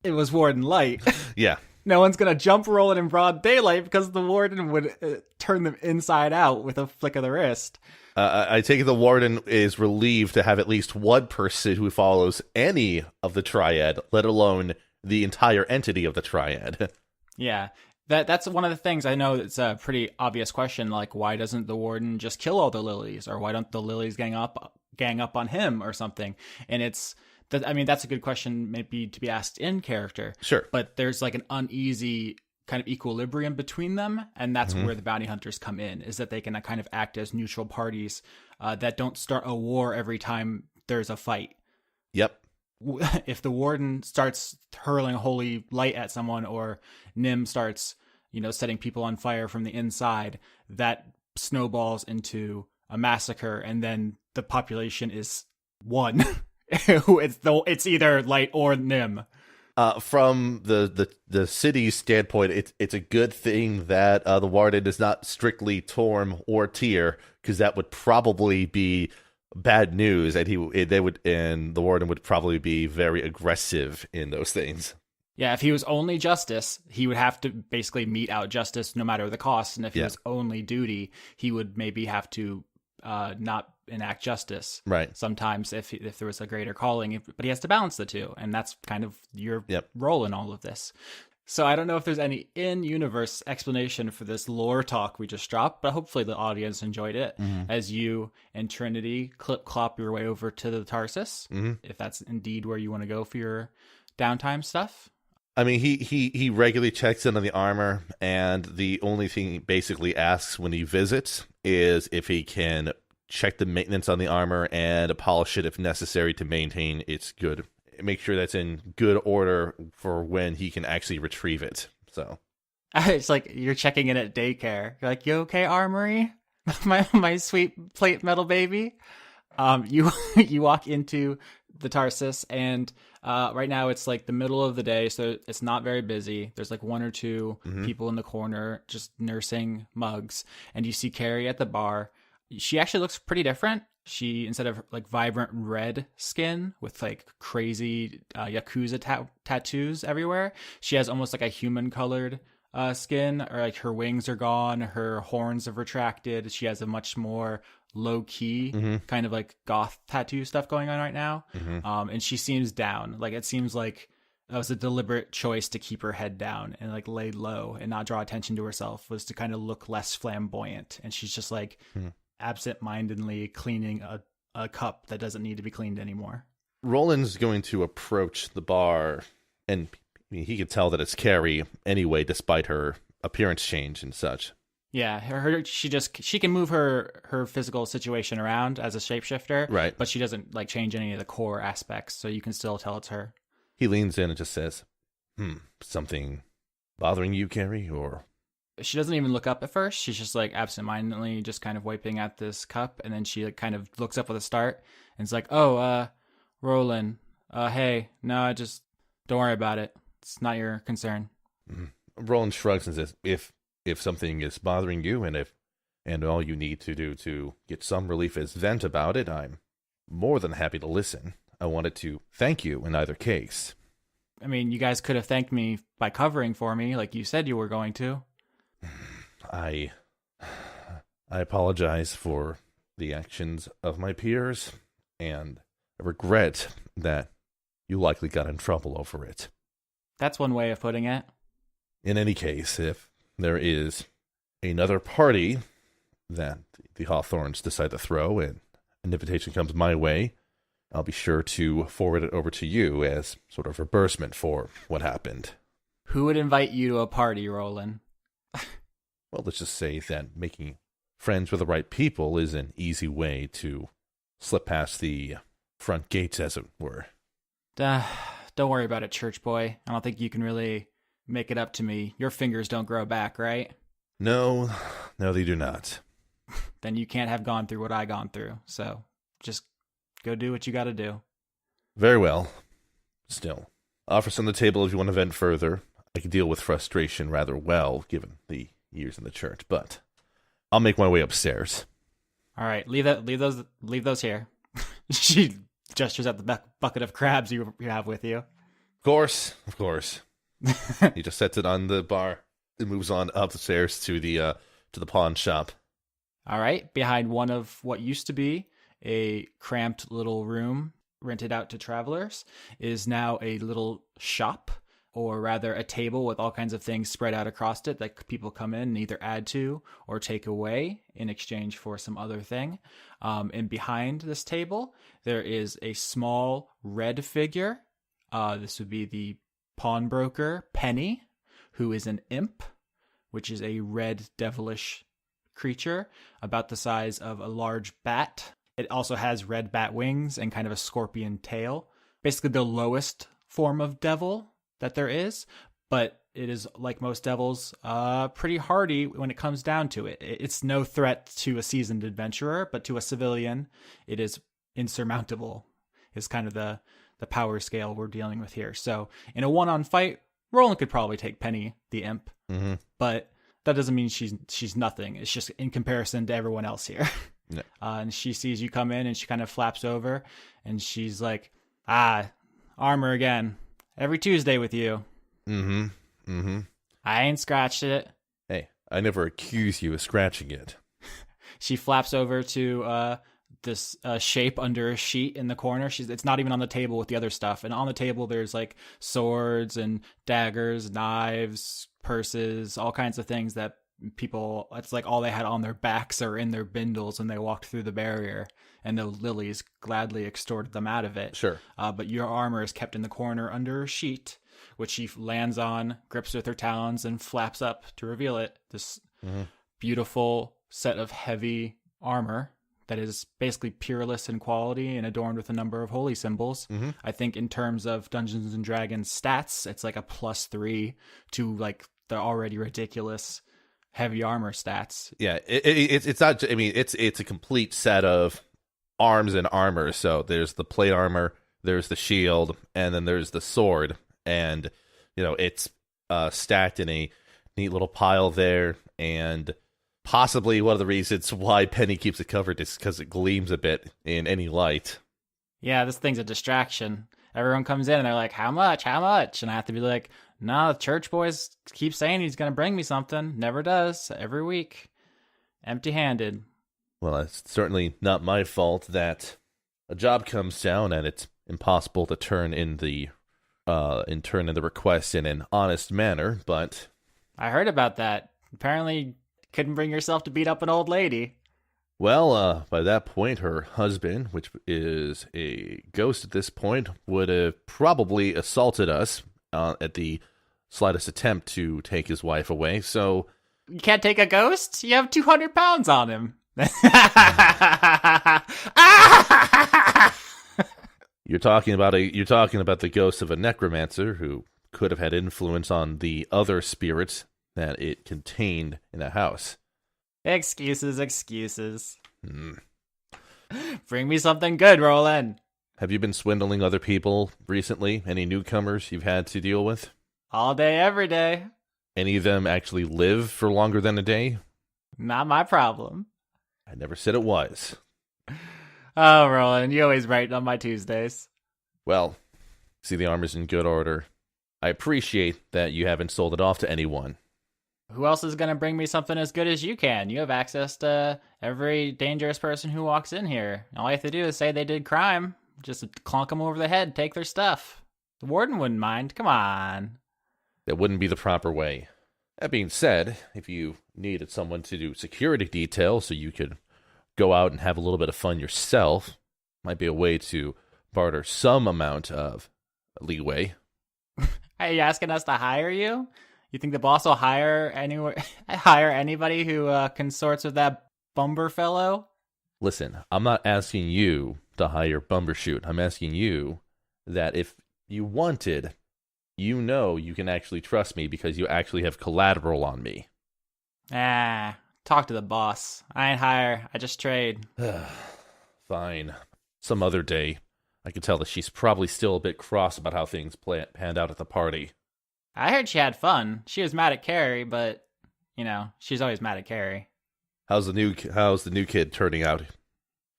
it was Warden Light. Yeah. No one's going to jump Rolen in broad daylight because the Warden would turn them inside out with a flick of the wrist. I take it the Warden is relieved to have at least one person who follows any of the Triad, let alone the entire entity of the Triad. Yeah, that's one of the things. I know it's a pretty obvious question, like why doesn't the Warden just kill all the Lilies? Or why don't the Lilies gang up gang up on him or something. And that's a good question maybe to be asked in character. Sure. But there's like an uneasy kind of equilibrium between them, and that's where the bounty hunters come in, is that they can kind of act as neutral parties that don't start a war every time there's a fight. Yep. If the warden starts hurling holy light at someone, or Nim starts, setting people on fire from the inside, that snowballs into a massacre, and then the population is one. It's either Light or Nim. From the city's standpoint, it's a good thing that the warden is not strictly Torm or Tyr, because that would probably be bad news, and the warden would probably be very aggressive in those things. Yeah, if he was only justice, he would have to basically mete out justice no matter the cost, and if he was only duty, he would maybe have to not enact justice. Right. Sometimes if there was a greater calling, but he has to balance the two, and that's kind of your role in all of this. So I don't know if there's any in-universe explanation for this lore talk we just dropped, but hopefully the audience enjoyed it as you and Trinity clip-clop your way over to the Tarsus, if that's indeed where you want to go for your downtime stuff. I mean, he regularly checks in on the armor, and the only thing he basically asks when he visits is if he can check the maintenance on the armor and polish it if necessary to maintain its good. Make sure that's in good order for when he can actually retrieve it. So it's like you're checking in at daycare. You're like, "You okay, Armory? my sweet plate metal baby." You walk into the Tarsus, and right now it's like the middle of the day, so it's not very busy. There's like one or two people in the corner just nursing mugs, and you see Carrie at the bar. She actually looks pretty different. She, instead of like vibrant red skin with like crazy Yakuza tattoos everywhere, she has almost like a human colored skin, or like her wings are gone, her horns have retracted. She has a much more low key kind of like goth tattoo stuff going on right now. And she seems down. Like it seems like that was a deliberate choice to keep her head down and like lay low and not draw attention to herself, was to kind of look less flamboyant. And she's just like absent-mindedly cleaning a cup that doesn't need to be cleaned anymore. Roland's going to approach the bar, and he could tell that it's Carrie anyway, despite her appearance change and such. Yeah, she can move her physical situation around as a shapeshifter, right? But she doesn't like change any of the core aspects, so you can still tell it's her. He leans in and just says, "Something bothering you, Carrie?" Or she doesn't even look up at first. She's just like absentmindedly just kind of wiping at this cup, and then she like kind of looks up with a start and it's like, "Oh, Rolen, hey, no, just don't worry about it. It's not your concern." Roland shrugs and says, If something is bothering you, and all you need to do to get some relief is vent about it, I'm more than happy to listen. I wanted to thank you in either case." I mean, you guys could have thanked me by covering for me, like you said you were going to. I apologize for the actions of my peers, and I regret that you likely got in trouble over it. That's one way of putting it. In any case, if there is another party that the Hawthorns decide to throw and an invitation comes my way, I'll be sure to forward it over to you as sort of reimbursement for what happened. Who would invite you to a party, Roland? Well, let's just say that making friends with the right people is an easy way to slip past the front gates, as it were. Don't worry about it, church boy. I don't think you can really make it up to me. Your fingers don't grow back, right? No, they do not. Then you can't have gone through what I gone through. So just go do what you got to do. Very well. Still, offers on the table if you want to vent further. I can deal with frustration rather well, given the years in the church, but I'll make my way upstairs. All right, leave those here. She gestures at the bucket of crabs you have with you. Of course. He just sets it on the bar and moves on up the stairs to the pawn shop. All right, behind one of what used to be a cramped little room rented out to travelers is now a little shop or rather a table with all kinds of things spread out across it that people come in and either add to or take away in exchange for some other thing. And behind this table, there is a small red figure. This would be the pawnbroker, Penny, who is an imp, which is a red devilish creature about the size of a large bat. It also has red bat wings and kind of a scorpion tail. Basically the lowest form of devil that there is, but it is, like most devils, pretty hardy when it comes down to it. It's no threat to a seasoned adventurer, but to a civilian, it is insurmountable, is kind of the power scale we're dealing with here. So in a one-on fight, Rolen could probably take Penny, the imp, but that doesn't mean she's nothing. It's just in comparison to everyone else here. Yeah. And she sees you come in and she kind of flaps over and she's like, armor again. Every Tuesday with you. I ain't scratched it. Hey, I never accuse you of scratching it. She flaps over to this shape under a sheet in the corner. It's not even on the table with the other stuff. And on the table, there's like swords and daggers, knives, purses, all kinds of things that people, it's like all they had on their backs or in their bindles when they walked through the barrier. And the lilies gladly extorted them out of it. Sure. But your armor is kept in the corner under a sheet, which she lands on, grips with her talons, and flaps up to reveal it. This beautiful set of heavy armor that is basically peerless in quality and adorned with a number of holy symbols. I think in terms of Dungeons and Dragons stats, it's like a +3 to like the already ridiculous heavy armor stats. Yeah, it's not. I mean, it's a complete set of arms and armor. So there's the plate armor, there's the shield, and then there's the sword. And it's stacked in a neat little pile there. And possibly one of the reasons why Penny keeps it covered is because it gleams a bit in any light. Yeah, this thing's a distraction. Everyone comes in and they're like, how much? How much? And I have to be like, no, the church boys keep saying he's going to bring me something. Never does. Every week. Empty-handed. Well, it's certainly not my fault that a job comes down and it's impossible to turn in the request in an honest manner, but I heard about that. Apparently couldn't bring yourself to beat up an old lady. Well, by that point, her husband, which is a ghost at this point, would have probably assaulted us at the slightest attempt to take his wife away, so... You can't take a ghost? You have 200 pounds on him. You're talking about the ghost of a necromancer who could have had influence on the other spirits that it contained in a house. Excuses. Bring me something good, Rolen. Have you been swindling other people recently? Any newcomers you've had to deal with? All day, every day. Any of them actually live for longer than a day? Not my problem. I never said it was. Oh, Rolen, you always right on my Tuesdays. Well, see, the armor's in good order. I appreciate that you haven't sold it off to anyone. Who else is going to bring me something as good as you can? You have access to every dangerous person who walks in here. All you have to do is say they did crime. Just clonk them over the head, take their stuff. The warden wouldn't mind. Come on. That wouldn't be the proper way. That being said, if you needed someone to do security detail so you could go out and have a little bit of fun yourself, might be a way to barter some amount of leeway. Are you asking us to hire you? You think the boss will hire anybody who consorts with that Bumber fellow? Listen, I'm not asking you to hire Bumbershoot. I'm asking you that if you wanted, you can actually trust me because you actually have collateral on me. Talk to the boss. I ain't hire. I just trade. Fine. Some other day. I can tell that she's probably still a bit cross about how things panned out at the party. I heard she had fun. She was mad at Carrie, but, she's always mad at Carrie. How's the new kid turning out?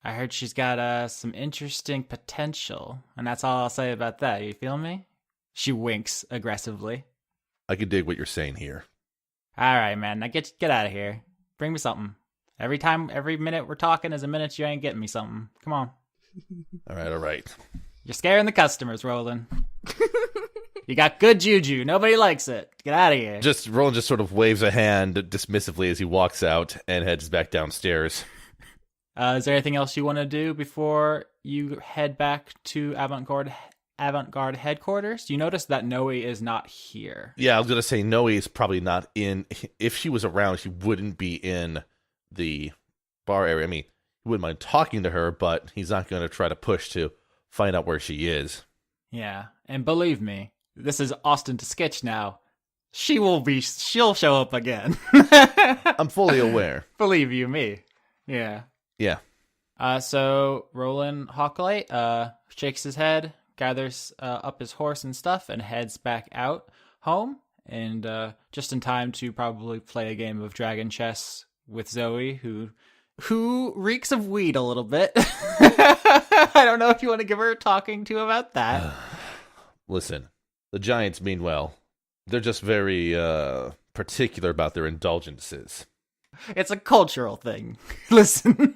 I heard she's got some interesting potential, and that's all I'll say about that. You feel me? She winks aggressively. I can dig what you're saying here. All right, man. Now get out of here. Bring me something. Every minute we're talking is a minute you ain't getting me something. Come on. All right. You're scaring the customers, Rolen. You got good juju. Nobody likes it. Get out of here. Roland just sort of waves a hand dismissively as he walks out and heads back downstairs. Is there anything else you want to do before you head back to Avant Guard headquarters? You notice that Noe is not here. Yeah, I was going to say Noe is probably not in. If she was around, she wouldn't be in the bar area. I mean, he wouldn't mind talking to her, but he's not going to try to push to find out where she is. Yeah, and believe me, this is Austin to Skitch now. She'll show up again. I'm fully aware. Believe you me. Yeah. Yeah. So Rolen Hawklight shakes his head, gathers up his horse and stuff, and heads back out home. And just in time to probably play a game of dragon chess with Zoey, who reeks of weed a little bit. I don't know if you want to give her a talking to about that. Listen, the Giants mean well. They're just very particular about their indulgences. It's a cultural thing. Listen.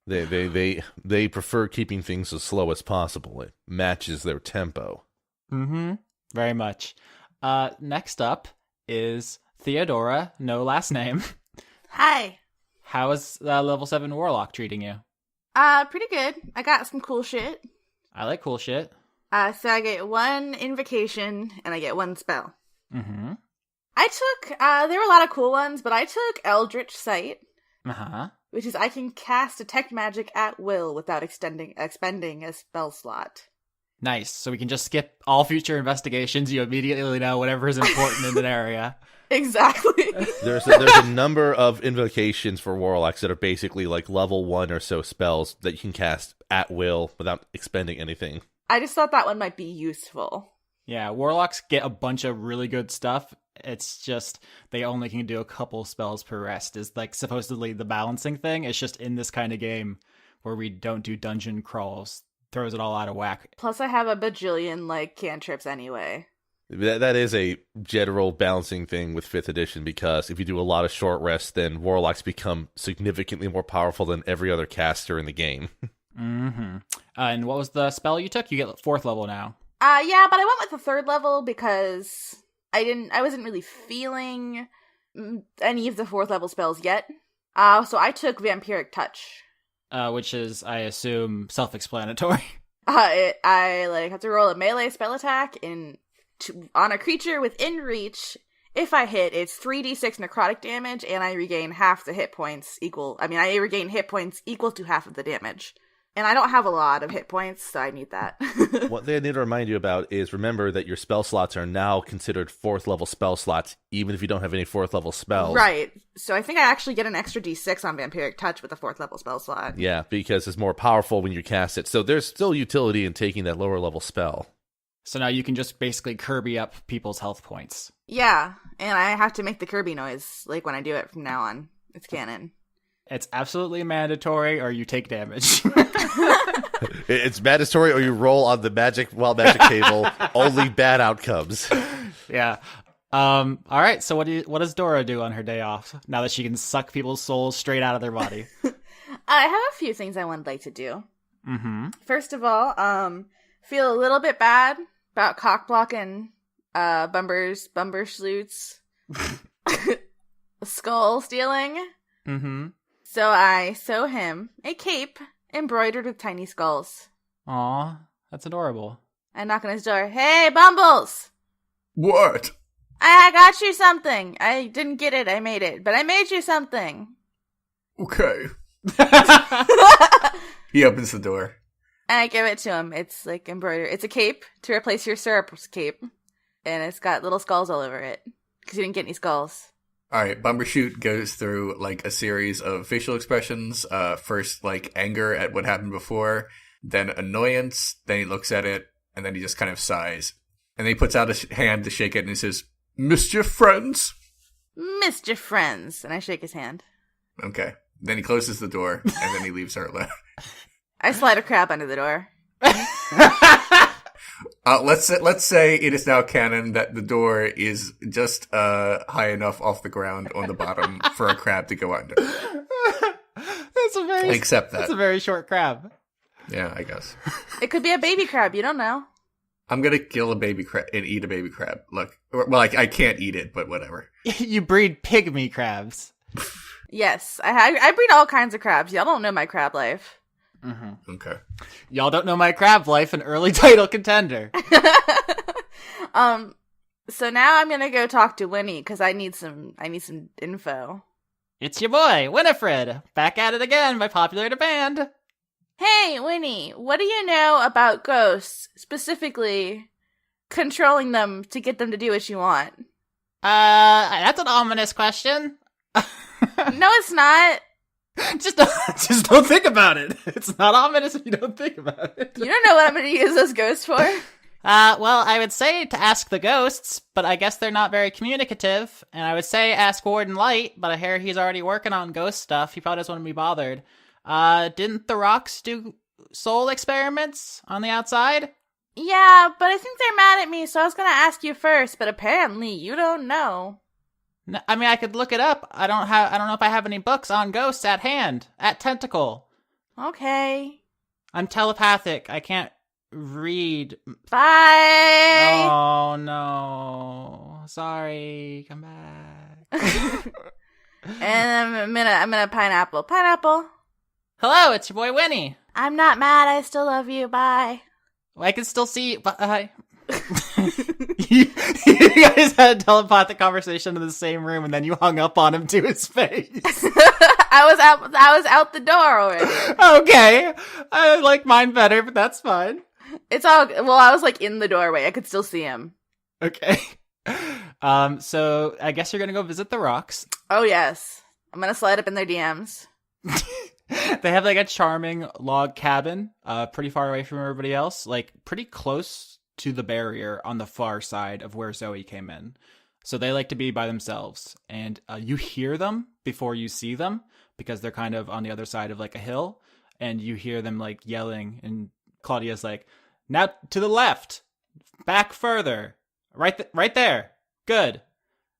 They prefer keeping things as slow as possible. It matches their tempo. Mm-hmm. Very much. Next up is Theodora, no last name. Hi. How is level 7 Warlock treating you? Pretty good. I got some cool shit. I like cool shit. So I get 1 invocation and I get 1 spell. Mm-hmm. I took, there were a lot of cool ones, but I took Eldritch Sight. Uh-huh. Which is I can cast Detect Magic at will without expending a spell slot. Nice. So we can just skip all future investigations. You immediately know whatever is important in an area. Exactly. There's a number of invocations for Warlocks that are basically like level 1 or so spells that you can cast at will without expending anything. I just thought that one might be useful. Yeah, Warlocks get a bunch of really good stuff. It's just they only can do a couple spells per rest is like supposedly the balancing thing. It's just in this kind of game where we don't do dungeon crawls, throws it all out of whack. Plus I have a bajillion like cantrips anyway. That is a general balancing thing with 5th edition, because if you do a lot of short rests, then Warlocks become significantly more powerful than every other caster in the game. Mm-hmm. And what was the spell you took? You get 4th level now. Yeah, but I went with the 3rd level because I wasn't really feeling any of the 4th level spells yet. So I took Vampiric Touch. Which is, I assume, self-explanatory. I have to roll a melee spell attack on a creature within reach. If I hit, it's 3d6 necrotic damage, and I regain half the hit points I regain hit points equal to half of the damage. And I don't have a lot of hit points, so I need that. What they need to remind you about is remember that your spell slots are now considered 4th level spell slots, even if you don't have any 4th level spells. Right. So I think I actually get an extra d6 on Vampiric Touch with a 4th level spell slot. Yeah, because it's more powerful when you cast it. So there's still utility in taking that lower level spell. So now you can just basically Kirby up people's health points. Yeah, and I have to make the Kirby noise like when I do it from now on. It's canon. It's absolutely mandatory, or you take damage. It's mandatory, or you roll on the wild magic table. Only bad outcomes. Yeah. All right. So what does Dora do on her day off now that she can suck people's souls straight out of their body? I have a few things I would like to do. Mm-hmm. First of all, feel a little bit bad about cock blocking Bumbershoots skull stealing. Mm-hmm. So I sew him a cape embroidered with tiny skulls. Aw, that's adorable. I knock on his door. Hey, Bumbles! What? I got you something. I didn't get it. I made it. But I made you something. Okay. He opens the door. And I give it to him. It's like embroidered. It's a cape to replace your syrup cape. And it's got little skulls all over it. Because you didn't get any skulls. All right, Bumbershoot goes through like a series of facial expressions. First, like anger at what happened before, then annoyance, then he looks at it, and then he just kind of sighs. And then he puts out a hand to shake it, and he says, "Mischief, friends?" Mischief, friends. And I shake his hand. Okay. Then he closes the door, and then he leaves her alone. I slide a crab under the door. Let's say it is now canon that the door is just high enough off the ground on the bottom for a crab to go under. I accept that. That's a very short crab. Yeah, I guess. It could be a baby crab. You don't know. I'm gonna kill a baby crab and eat a baby crab. Look, well, I can't eat it, but whatever. You breed pygmy crabs. Yes, I breed all kinds of crabs. Y'all don't know my crab life. Mm-hmm. Okay. Y'all don't know my crab life, an early title contender. So now I'm gonna go talk to Winnie because I need some info. It's your boy, Winifred, back at it again by popular demand. Hey, Winnie, what do you know about ghosts, specifically controlling them to get them to do what you want? That's an ominous question. No, it's not. Just don't think about it. It's not ominous if you don't think about it. You don't know what I'm going to use those ghosts for. Well, I would say to ask the ghosts, but I guess they're not very communicative. And I would say ask Warden Light, but I hear he's already working on ghost stuff. He probably doesn't want to be bothered. Didn't the rocks do soul experiments on the outside? Yeah, but I think they're mad at me, so I was going to ask you first, but apparently you don't know. No, I mean, I could look it up. I don't know if I have any books on ghosts at hand, at Tentacle. Okay. I'm telepathic. I can't read. Bye! Oh, no. Sorry. Come back. And I'm gonna pineapple. Pineapple. Hello, it's your boy Winnie. I'm not mad, I still love you, bye. I can still see you, but you guys had a telepathic conversation in the same room, and then you hung up on him to his face. I was out the door already. Okay, I like mine better, but that's fine. It's all well. I was like in the doorway. I could still see him. Okay. So I guess you're gonna go visit the rocks. Oh yes, I'm gonna slide up in their DMs. They have like a charming log cabin, pretty far away from everybody else, like pretty close to the barrier on the far side of where Zoey came in. So they like to be by themselves, and you hear them before you see them because they're kind of on the other side of like a hill, and you hear them like yelling, and Claudia's like, "Now to the left, back further, right there, good."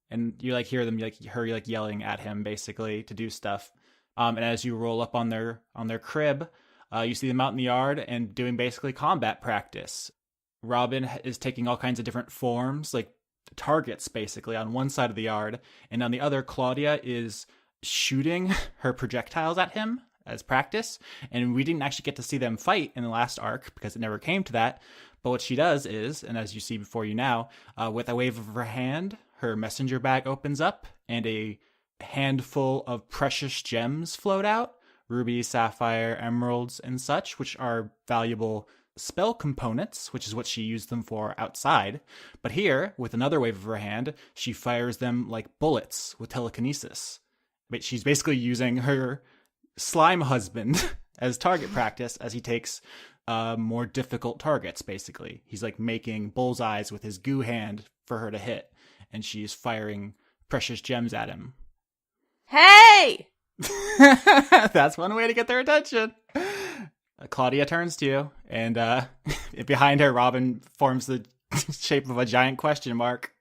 And you like hear them like her like yelling at him basically to do stuff. And as you roll up on their crib, you see them out in the yard and doing basically combat practice. Robin is taking all kinds of different forms, like targets basically on one side of the yard, and on the other, Claudia is shooting her projectiles at him as practice. And we didn't actually get to see them fight in the last arc because it never came to that. But what she does is, and as you see before you now, with a wave of her hand, her messenger bag opens up and a handful of precious gems float out, rubies, sapphire, emeralds, and such, which are valuable spell components, which is what she used them for outside. But here, with another wave of her hand, she fires them like bullets with telekinesis. But she's basically using her slime husband as target practice as he takes more difficult targets, basically. He's like making bullseyes with his goo hand for her to hit, and she's firing precious gems at him. Hey! That's one way to get their attention. Claudia turns to you, and behind her, Robin forms the shape of a giant question mark.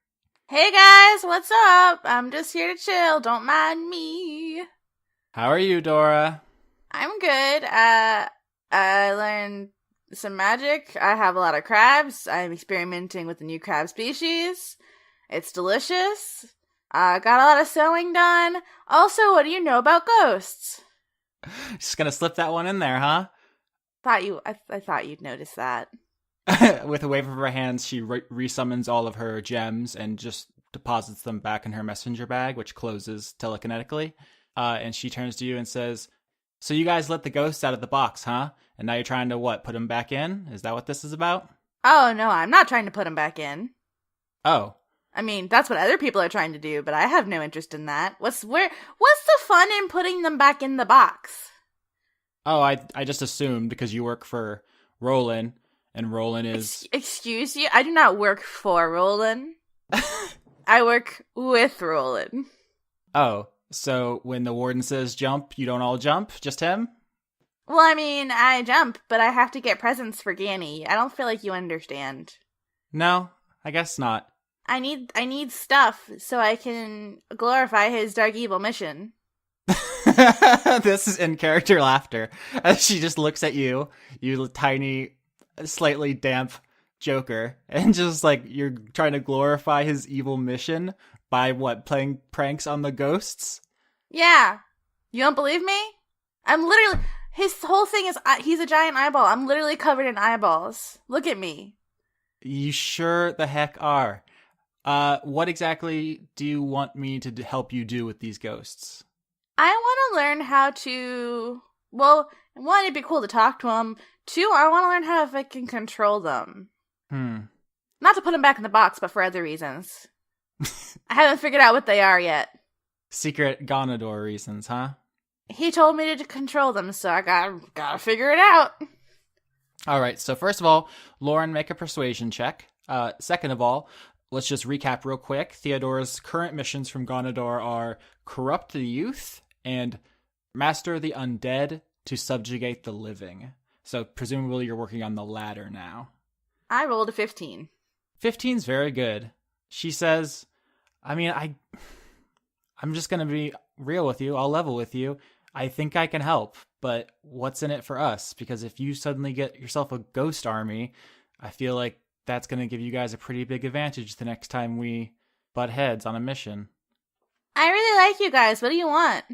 Hey guys, what's up? I'm just here to chill. Don't mind me. How are you, Dora? I'm good. I learned some magic. I have a lot of crabs. I'm experimenting with a new crab species. It's delicious. I got a lot of sewing done. Also, what do you know about ghosts? Just gonna slip that one in there, huh? I thought you'd notice that. With a wave of her hands, she resummons all of her gems and just deposits them back in her messenger bag, which closes telekinetically. And she turns to you and says, "So you guys let the ghosts out of the box, huh? And now you're trying to what? Put them back in? Is that what this is about?" Oh no, I'm not trying to put them back in. Oh. I mean, that's what other people are trying to do, but I have no interest in that. What's the fun in putting them back in the box? Oh, I just assumed because you work for Rolen, and Rolen is... Excuse you? I do not work for Rolen. I work with Rolen. Oh, so when the warden says jump, you don't all jump? Just him? Well, I mean, I jump, but I have to get presents for Ganny. I don't feel like you understand. No, I guess not. I need stuff so I can glorify his dark evil mission. This is in character laughter as she just looks at you, you tiny, slightly damp Joker, and just like you're trying to glorify his evil mission by playing pranks on the ghosts? Yeah. You don't believe me? I'm literally... His whole thing is he's a giant eyeball. I'm literally covered in eyeballs. Look at me. You sure the heck are. What exactly do you want me to help you do with these ghosts? I want to learn how to... Well, one, it'd be cool to talk to them. Two, I want to learn how if I can control them. Not to put them back in the box, but for other reasons. I haven't figured out what they are yet. Secret Gonador reasons, huh? He told me to control them, so I gotta figure it out. All right, so first of all, Lauren, make a persuasion check. Second of all, let's just recap real quick. Theodora's current missions from Gonador are corrupt the youth and master the undead to subjugate the living. So presumably you're working on the latter now. I rolled a 15. 15's very good. She says, I mean, I'm just going to be real with you. I'll level with you. I think I can help, but what's in it for us? Because if you suddenly get yourself a ghost army, I feel like that's going to give you guys a pretty big advantage the next time we butt heads on a mission. I really like you guys. What do you want?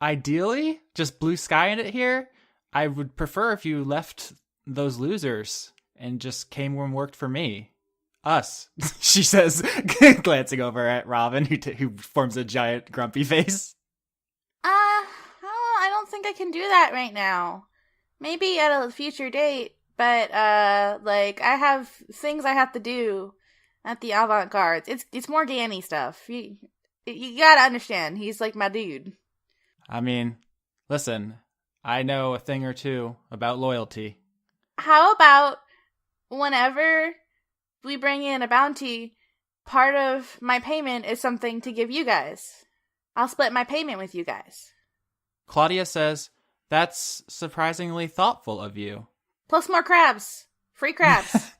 Ideally, just blue sky in it here. I would prefer if you left those losers and just came and worked for me. Us, she says, glancing over at Robin, who forms a giant grumpy face. I don't think I can do that right now. Maybe at a future date, but like I have things I have to do at the Avant Guards. It's more Ganny stuff. You gotta understand. He's like my dude. I mean, listen, I know a thing or two about loyalty. How about whenever we bring in a bounty, part of my payment is something to give you guys. I'll split my payment with you guys. Claudia says, that's surprisingly thoughtful of you. Plus more crabs. Free crabs.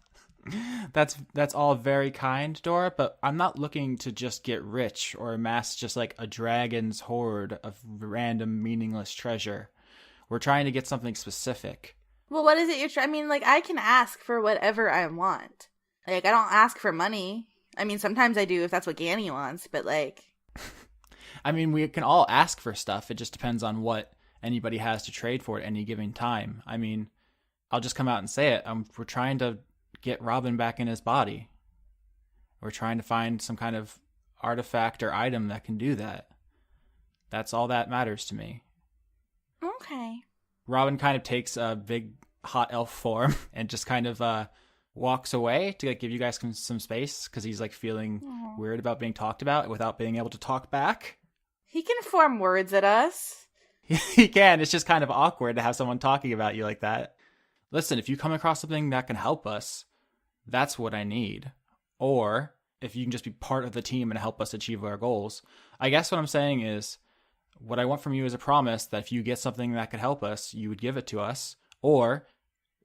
That's all very kind, Dora, but I'm not looking to just get rich or amass just like a dragon's hoard of random meaningless treasure. We're trying to get something specific. Well, what is it you're trying? I mean, like, I can ask for whatever I want. Like, I don't ask for money. I mean, sometimes I do if that's what Ganny wants, but like... I mean, we can all ask for stuff. It just depends on what anybody has to trade for at any given time. I mean, I'll just come out and say it. We're trying to get Robin back in his body. We're trying to find some kind of artifact or item that can do that. That's all that matters to me. Okay. Robin kind of takes a big hot elf form and just kind of walks away to like give you guys some space because he's like feeling weird about being talked about without being able to talk back. He can form words at us. He can. It's just kind of awkward to have someone talking about you like that. Listen, if you come across something that can help us, that's what I need. Or if you can just be part of the team and help us achieve our goals. I guess what I'm saying is, what I want from you is a promise that if you get something that could help us, you would give it to us. Or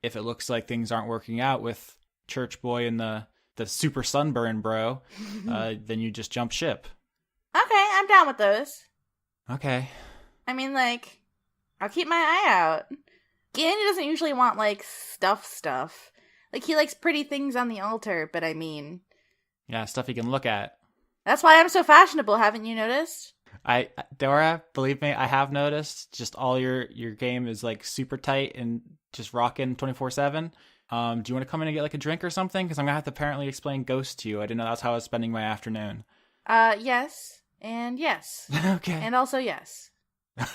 if it looks like things aren't working out with Church Boy and the super sunburn bro, then you just jump ship. Okay, I'm down with those. Okay. I mean, like, I'll keep my eye out. Ganny doesn't usually want, like, stuff. Like, he likes pretty things on the altar, but I mean... Yeah, stuff he can look at. That's why I'm so fashionable, haven't you noticed? Dora, believe me, I have noticed. Just all your game is, like, super tight and just rocking 24/7. Do you want to come in and get, like, a drink or something? Because I'm going to have to apparently explain Ghost to you. I didn't know that's how I was spending my afternoon. Yes. And yes. Okay. And also yes.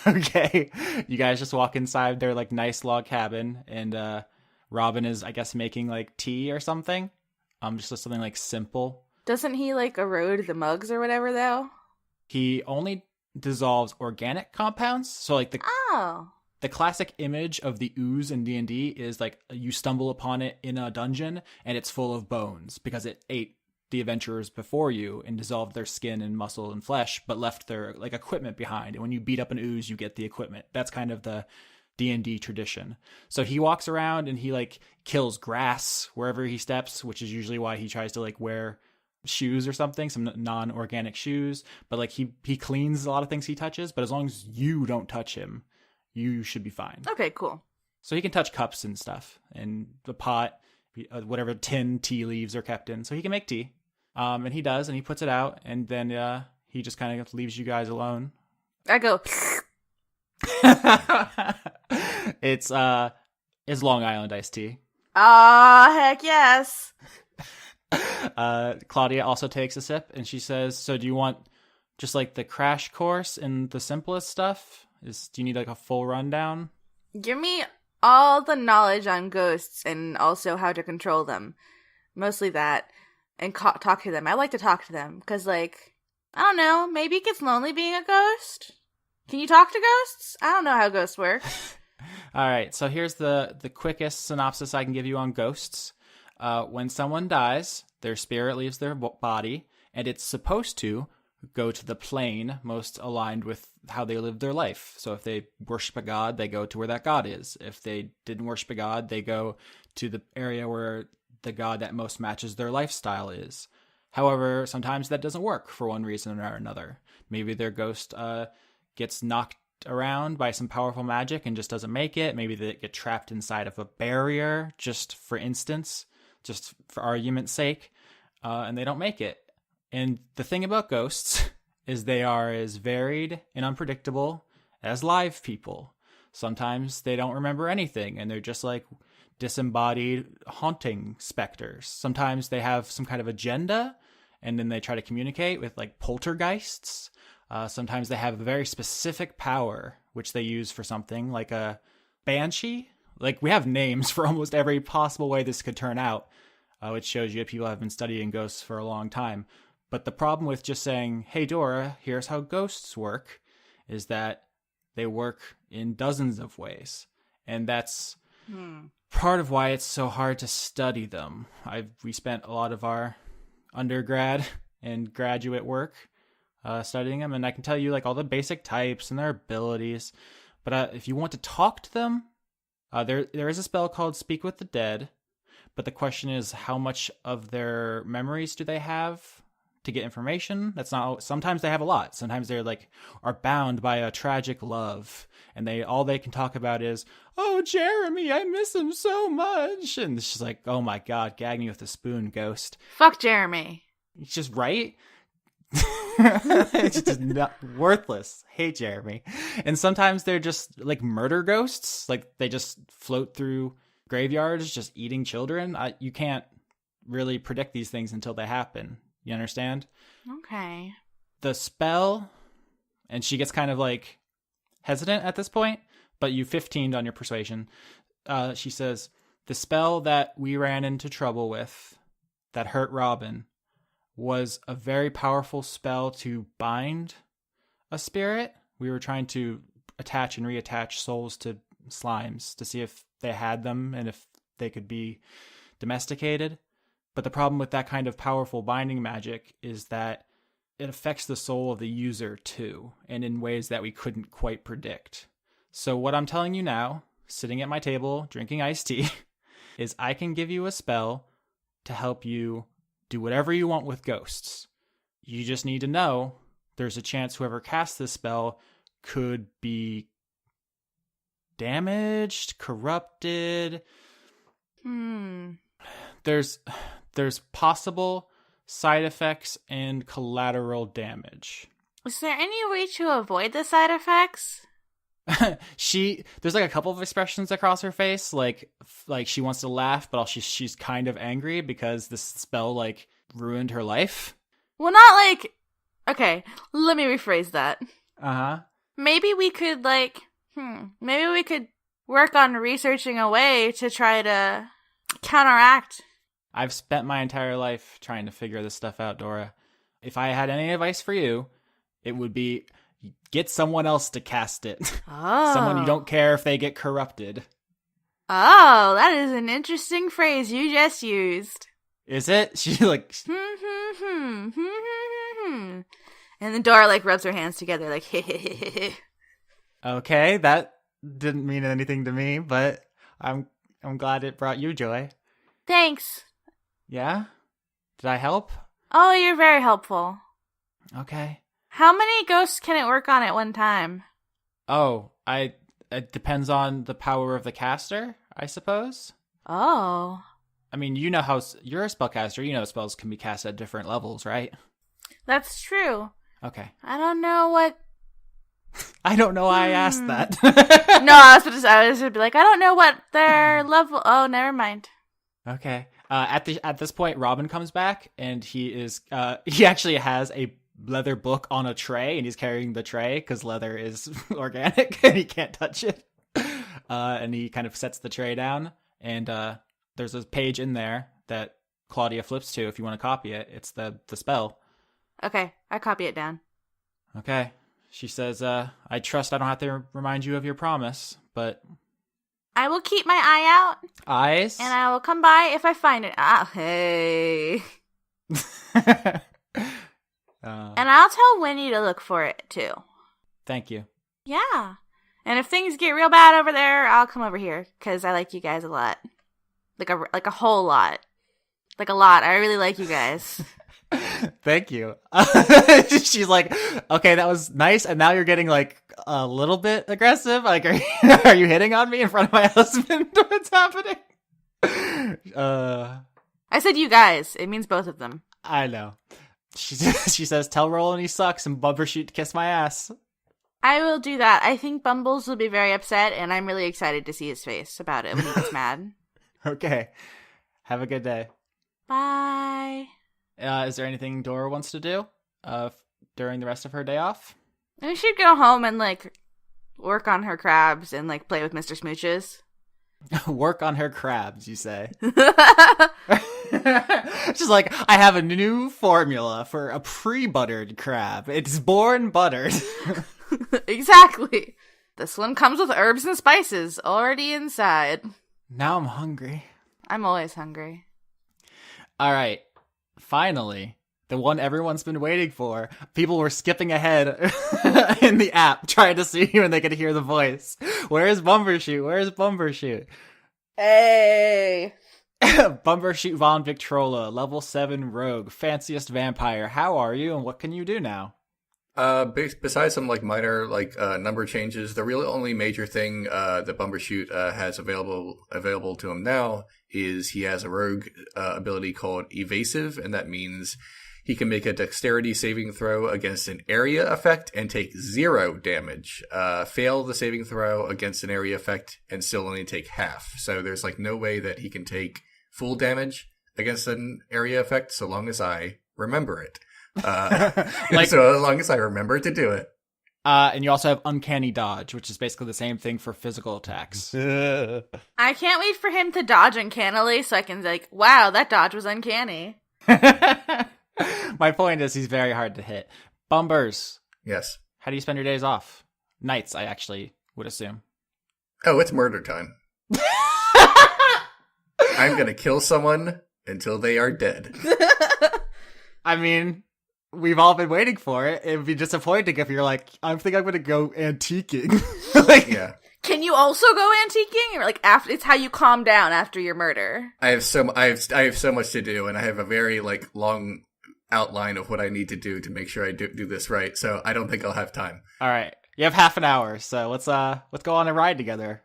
Okay. You guys just walk inside their, like, nice log cabin, and Robin is, I guess, making, like, tea or something. Just something, like, simple. Doesn't he, like, erode the mugs or whatever, though? He only dissolves organic compounds. So, like, the classic image of the ooze in D&D is, like, you stumble upon it in a dungeon, and it's full of bones, because it ate the adventurers before you and dissolved their skin and muscle and flesh, but left their, like, equipment behind. And when you beat up an ooze, you get the equipment. That's kind of the D&D tradition. So he walks around and he, like, kills grass wherever he steps, which is usually why he tries to, like, wear shoes or something, some non-organic shoes. But, like, he cleans a lot of things he touches, but as long as you don't touch him, you should be fine. Okay, cool. So he can touch cups and stuff, and the pot, whatever tin tea leaves are kept in. So he can make tea. And he does, and he puts it out, and then he just kind of leaves you guys alone. I go, It's Long Island iced tea. ah, heck yes. Claudia also takes a sip, and she says, so do you want just like the crash course and the simplest stuff? Do you need like a full rundown? Give me all the knowledge on ghosts and also how to control them. Mostly that. And talk to them. I like to talk to them because, like, I don't know, maybe it gets lonely being a ghost. Can you talk to ghosts? I don't know how ghosts work. All right, so here's the quickest synopsis I can give you on ghosts. When someone dies, their spirit leaves their body, and it's supposed to go to the plane most aligned with how they live their life. So if they worship a god, they go to where that god is. If they didn't worship a god, they go to the area where the god that most matches their lifestyle is. However, sometimes that doesn't work for one reason or another. Maybe their ghost gets knocked around by some powerful magic and just doesn't make it. Maybe they get trapped inside of a barrier, just for instance, just for argument's sake, and they don't make it. And the thing about ghosts is they are as varied and unpredictable as live people. Sometimes they don't remember anything, and they're just like disembodied haunting specters. Sometimes they have some kind of agenda, and then they try to communicate with like poltergeists. Sometimes they have a very specific power, which they use for something like a banshee. Like, we have names for almost every possible way this could turn out, which shows you that people have been studying ghosts for a long time. But the problem with just saying, hey, Dora, here's how ghosts work, is that they work in dozens of ways. And that's part of why it's so hard to study them. We spent a lot of our undergrad and graduate work studying them, and I can tell you like all the basic types and their abilities. But if you want to talk to them, there is a spell called Speak with the Dead. But the question is, how much of their memories do they have to get information? That's not. Sometimes they have a lot. Sometimes they're like are bound by a tragic love, and all they can talk about is, oh, Jeremy, I miss him so much. And it's just like, oh my god, gag me with a spoon, ghost. Fuck Jeremy. It's just right. It's just not worthless. Hate Jeremy. And sometimes they're just like murder ghosts. Like they just float through graveyards, just eating children. You can't really predict these things until they happen. You understand? Okay. The spell, and she gets kind of like hesitant at this point, but you 15'd on your persuasion. She says, the spell that we ran into trouble with that hurt Robin was a very powerful spell to bind a spirit. We were trying to attach and reattach souls to slimes to see if they had them and if they could be domesticated. But the problem with that kind of powerful binding magic is that it affects the soul of the user too, and in ways that we couldn't quite predict. So what I'm telling you now, sitting at my table, drinking iced tea, is I can give you a spell to help you do whatever you want with ghosts. You just need to know there's a chance whoever casts this spell could be damaged, corrupted. There's possible side effects and collateral damage. Is there any way to avoid the side effects? There's like a couple of expressions across her face, like she wants to laugh, but she's kind of angry because this spell like ruined her life. Well, not like. Okay, let me rephrase that. Maybe we could maybe we could work on researching a way to try to counteract. I've spent my entire life trying to figure this stuff out, Dora. If I had any advice for you, it would be get someone else to cast it. Oh. Someone you don't care if they get corrupted. Oh, that is an interesting phrase you just used. Is it? She like... And then Dora like rubs her hands together like Okay, that didn't mean anything to me, but I'm glad it brought you joy. Thanks. Yeah? Did I help? Oh, you're very helpful. Okay. How many ghosts can it work on at one time? Oh, I It depends on the power of the caster, I suppose. Oh. I mean, you know how you're a spellcaster. You know spells can be cast at different levels, right? That's true. Okay. I don't know what... I don't know why I asked that. No, I was gonna be like, I don't know what their level... Oh, never mind. Okay. At this point, Robin comes back, and he actually has a leather book on a tray, and he's carrying the tray because leather is organic and he can't touch it. And he kind of sets the tray down, and there's a page in there that Claudia flips to if you want to copy it. It's the spell. Okay, I copy it down. Okay. She says, I trust I don't have to remind you of your promise, but... I will keep my eye out. Eyes? And I will come by if I find it. Hey. And I'll tell Winnie to look for it, too. Thank you. Yeah. And if things get real bad over there, I'll come over here, because I like you guys a lot. Like a whole lot. Like a lot. I really like you guys. Thank you. She's like, okay, that was nice, and now you're getting like a little bit aggressive. Like, are you hitting on me in front of my husband? What's happening? I said you guys. It means both of them. I know. She says, tell Rolen he sucks and Bumbershoot to kiss my ass. I will do that. I think Bumbles will be very upset, and I'm really excited to see his face about it when he gets mad. Okay. Have a good day. Bye. Is there anything Dora wants to do during the rest of her day off? We should go home and, like, work on her crabs and, like, play with Mr. Smooches. Work on her crabs, you say? She's like, I have a new formula for a pre-buttered crab. It's born buttered. Exactly. This one comes with herbs and spices already inside. Now I'm hungry. I'm always hungry. All right. Finally, the one everyone's been waiting for. People were skipping ahead in the app trying to see when they could hear the voice. Where's Bumbershoot? Where's Bumbershoot? Hey! Bumbershoot von Victrola, level 7 rogue, fanciest vampire. How are you, and what can you do now? Besides some like minor number changes, the real only major thing that Bumbershoot has available to him now is he has a rogue ability called Evasive, and that means he can make a dexterity saving throw against an area effect and take 0 damage. Fail the saving throw against an area effect and still only take half. So there's like no way that he can take full damage against an area effect so long as I remember it. So as long as I remember to do it. And you also have Uncanny Dodge, which is basically the same thing for physical attacks. I can't wait for him to dodge uncannily so I can like, wow, that dodge was uncanny. My point is he's very hard to hit. Bumbers. Yes. How do you spend your days off? Nights, I actually would assume. Oh, it's murder time. I'm gonna kill someone until they are dead. I mean, we've all been waiting for it. It would be disappointing if you're like, I think I'm gonna go antiquing. Yeah. Can you also go antiquing? Or like after it's how you calm down after your murder. I have so much to do, and I have a very long outline of what I need to do to make sure I do this right. So I don't think I'll have time. All right, you have half an hour, so let's go on a ride together.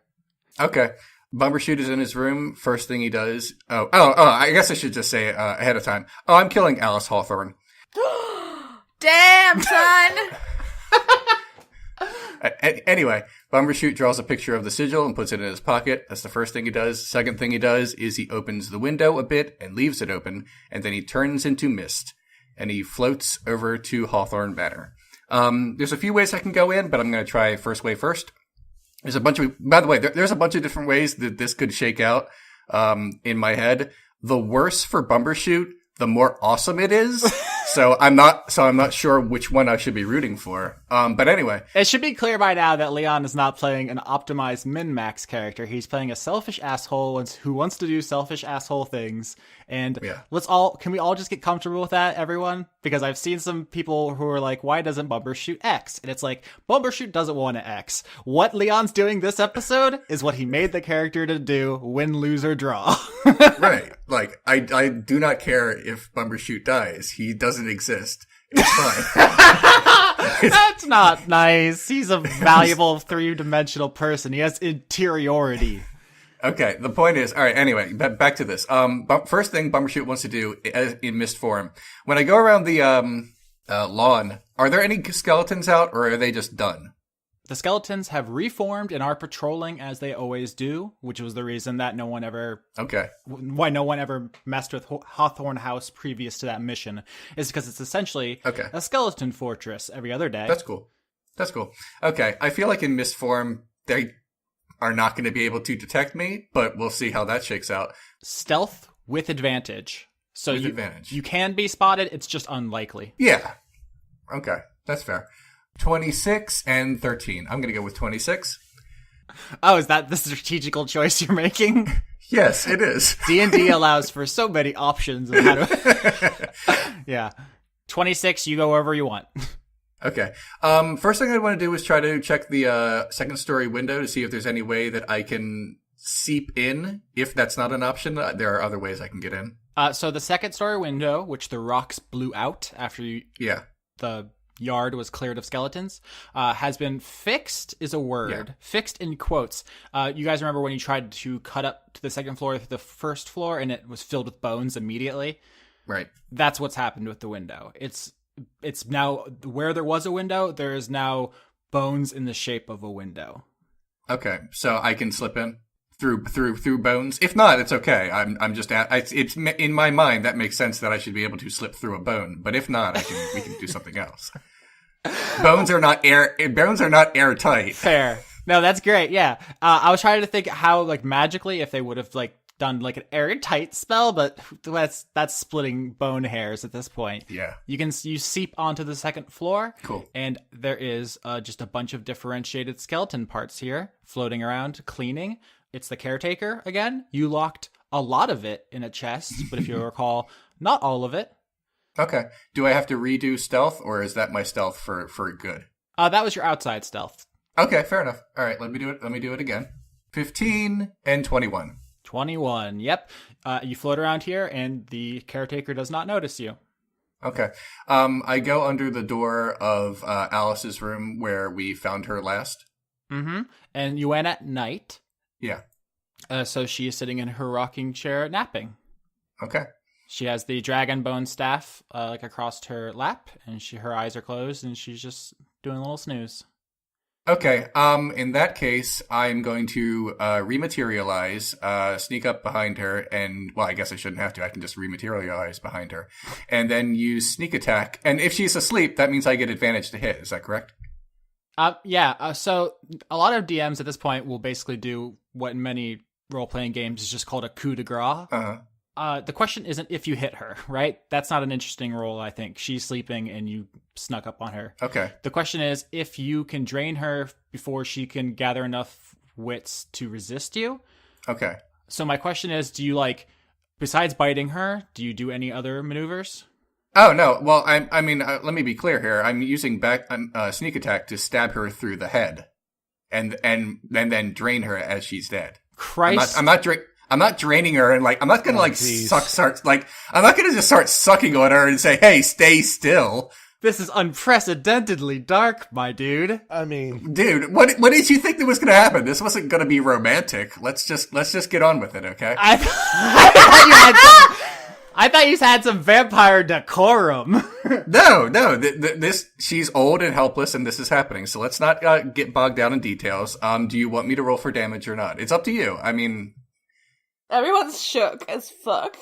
Okay. Bumbershoot is in his room. First thing he does. Oh! I guess I should just say ahead of time. Oh, I'm killing Alice Hawthorne. Damn, son. Anyway, Bumbershoot draws a picture of the sigil and puts it in his pocket. That's the first thing he does. Second thing he does is he opens the window a bit and leaves it open, and then he turns into mist, and he floats over to Hawthorne Manor. There's a few ways I can go in, but I'm going to try first way first. There's a bunch of, by the way, there's a bunch of different ways that this could shake out, in my head. The worse for Bumbershoot, the more awesome it is. So I'm not sure which one I should be rooting for. But anyway. It should be clear by now that Leon is not playing an optimized min-max character. He's playing a selfish asshole who wants to do selfish asshole things. And yeah. Can we all just get comfortable with that, everyone? Because I've seen some people who are like, why doesn't Bumbershoot X? And it's like, Bumbershoot doesn't want to X. What Leon's doing this episode is what he made the character to do, win, lose, or draw. Right. Like, I do not care if Bumbershoot dies. He doesn't exist. It's fine. That's not nice. He's a valuable three-dimensional person. He has interiority. Okay, the point is, all right, anyway, back to this. First thing Bumbershoot wants to do in mist form. When I go around the lawn, are there any skeletons out, or are they just done? The skeletons have reformed and are patrolling as they always do, which was the reason that why no one ever messed with Hawthorne House previous to that mission, is because it's essentially a skeleton fortress every other day. That's cool. Okay, I feel like in mist form, they are not going to be able to detect me, but we'll see how that shakes out. Stealth with advantage. So you can be spotted, it's just unlikely. Yeah. Okay, that's fair. 26 and 13. I'm going to go with 26. Oh, is that the strategical choice you're making? Yes, it is. D&D allows for so many options of how to... Yeah. 26, you go wherever you want. Okay. First thing I want to do is try to check the second story window to see if there's any way that I can seep in. If that's not an option, there are other ways I can get in. So the second story window, which the rocks blew out after the yard was cleared of skeletons, has been fixed, is a word. Yeah. Fixed in quotes. You guys remember when you tried to cut up to the second floor through the first floor and it was filled with bones immediately? Right. That's what's happened with the window. It's now, where there was a window, there is now bones in the shape of a window. Okay, so I can slip in through bones. If not, it's okay. I'm just it's in my mind that makes sense that I should be able to slip through a bone. But if not, we can do something else. Bones are not airtight. Fair. No, that's great. Yeah, I was trying to think how magically if they would have done an airtight spell, but that's splitting bone hairs at this point. Yeah. You seep onto the second floor. Cool. And there is just a bunch of differentiated skeleton parts here floating around, cleaning. It's the caretaker again. You locked a lot of it in a chest, but if you recall, not all of it. Okay. Do I have to redo stealth, or is that my stealth for good? That was your outside stealth. Okay, fair enough. All right, let me do it again. 15 and 21. 21. Yep. You float around here, and the caretaker does not notice you. Okay. I go under the door of Alice's room where we found her last. Mm-hmm. And you went at night. Yeah. So she is sitting in her rocking chair napping. Okay. She has the dragon bone staff across her lap, and her eyes are closed, and she's just doing a little snooze. Okay, in that case, I'm going to rematerialize, sneak up behind her, and, well, I guess I shouldn't have to. I can just rematerialize behind her, and then use sneak attack. And if she's asleep, that means I get advantage to hit. Is that correct? Yeah. So a lot of DMs at this point will basically do what in many role-playing games is just called a coup de grace. Uh-huh. The question isn't if you hit her, right? That's not an interesting roll, I think. She's sleeping and you snuck up on her. Okay. The question is if you can drain her before she can gather enough wits to resist you. Okay. So my question is, do you besides biting her, do you do any other maneuvers? Oh, no. Well, I mean, let me be clear here. I'm using sneak attack to stab her through the head and then drain her as she's dead. Christ. I'm not draining her and I'm not gonna I'm not gonna just start sucking on her and say, hey, stay still. This is unprecedentedly dark, my dude. I mean, dude, what did you think that was gonna happen? This wasn't gonna be romantic. Let's just get on with it, okay? I thought you had some vampire decorum. No, this she's old and helpless, and this is happening. So let's not get bogged down in details. Do you want me to roll for damage or not? It's up to you. I mean. Everyone's shook as fuck.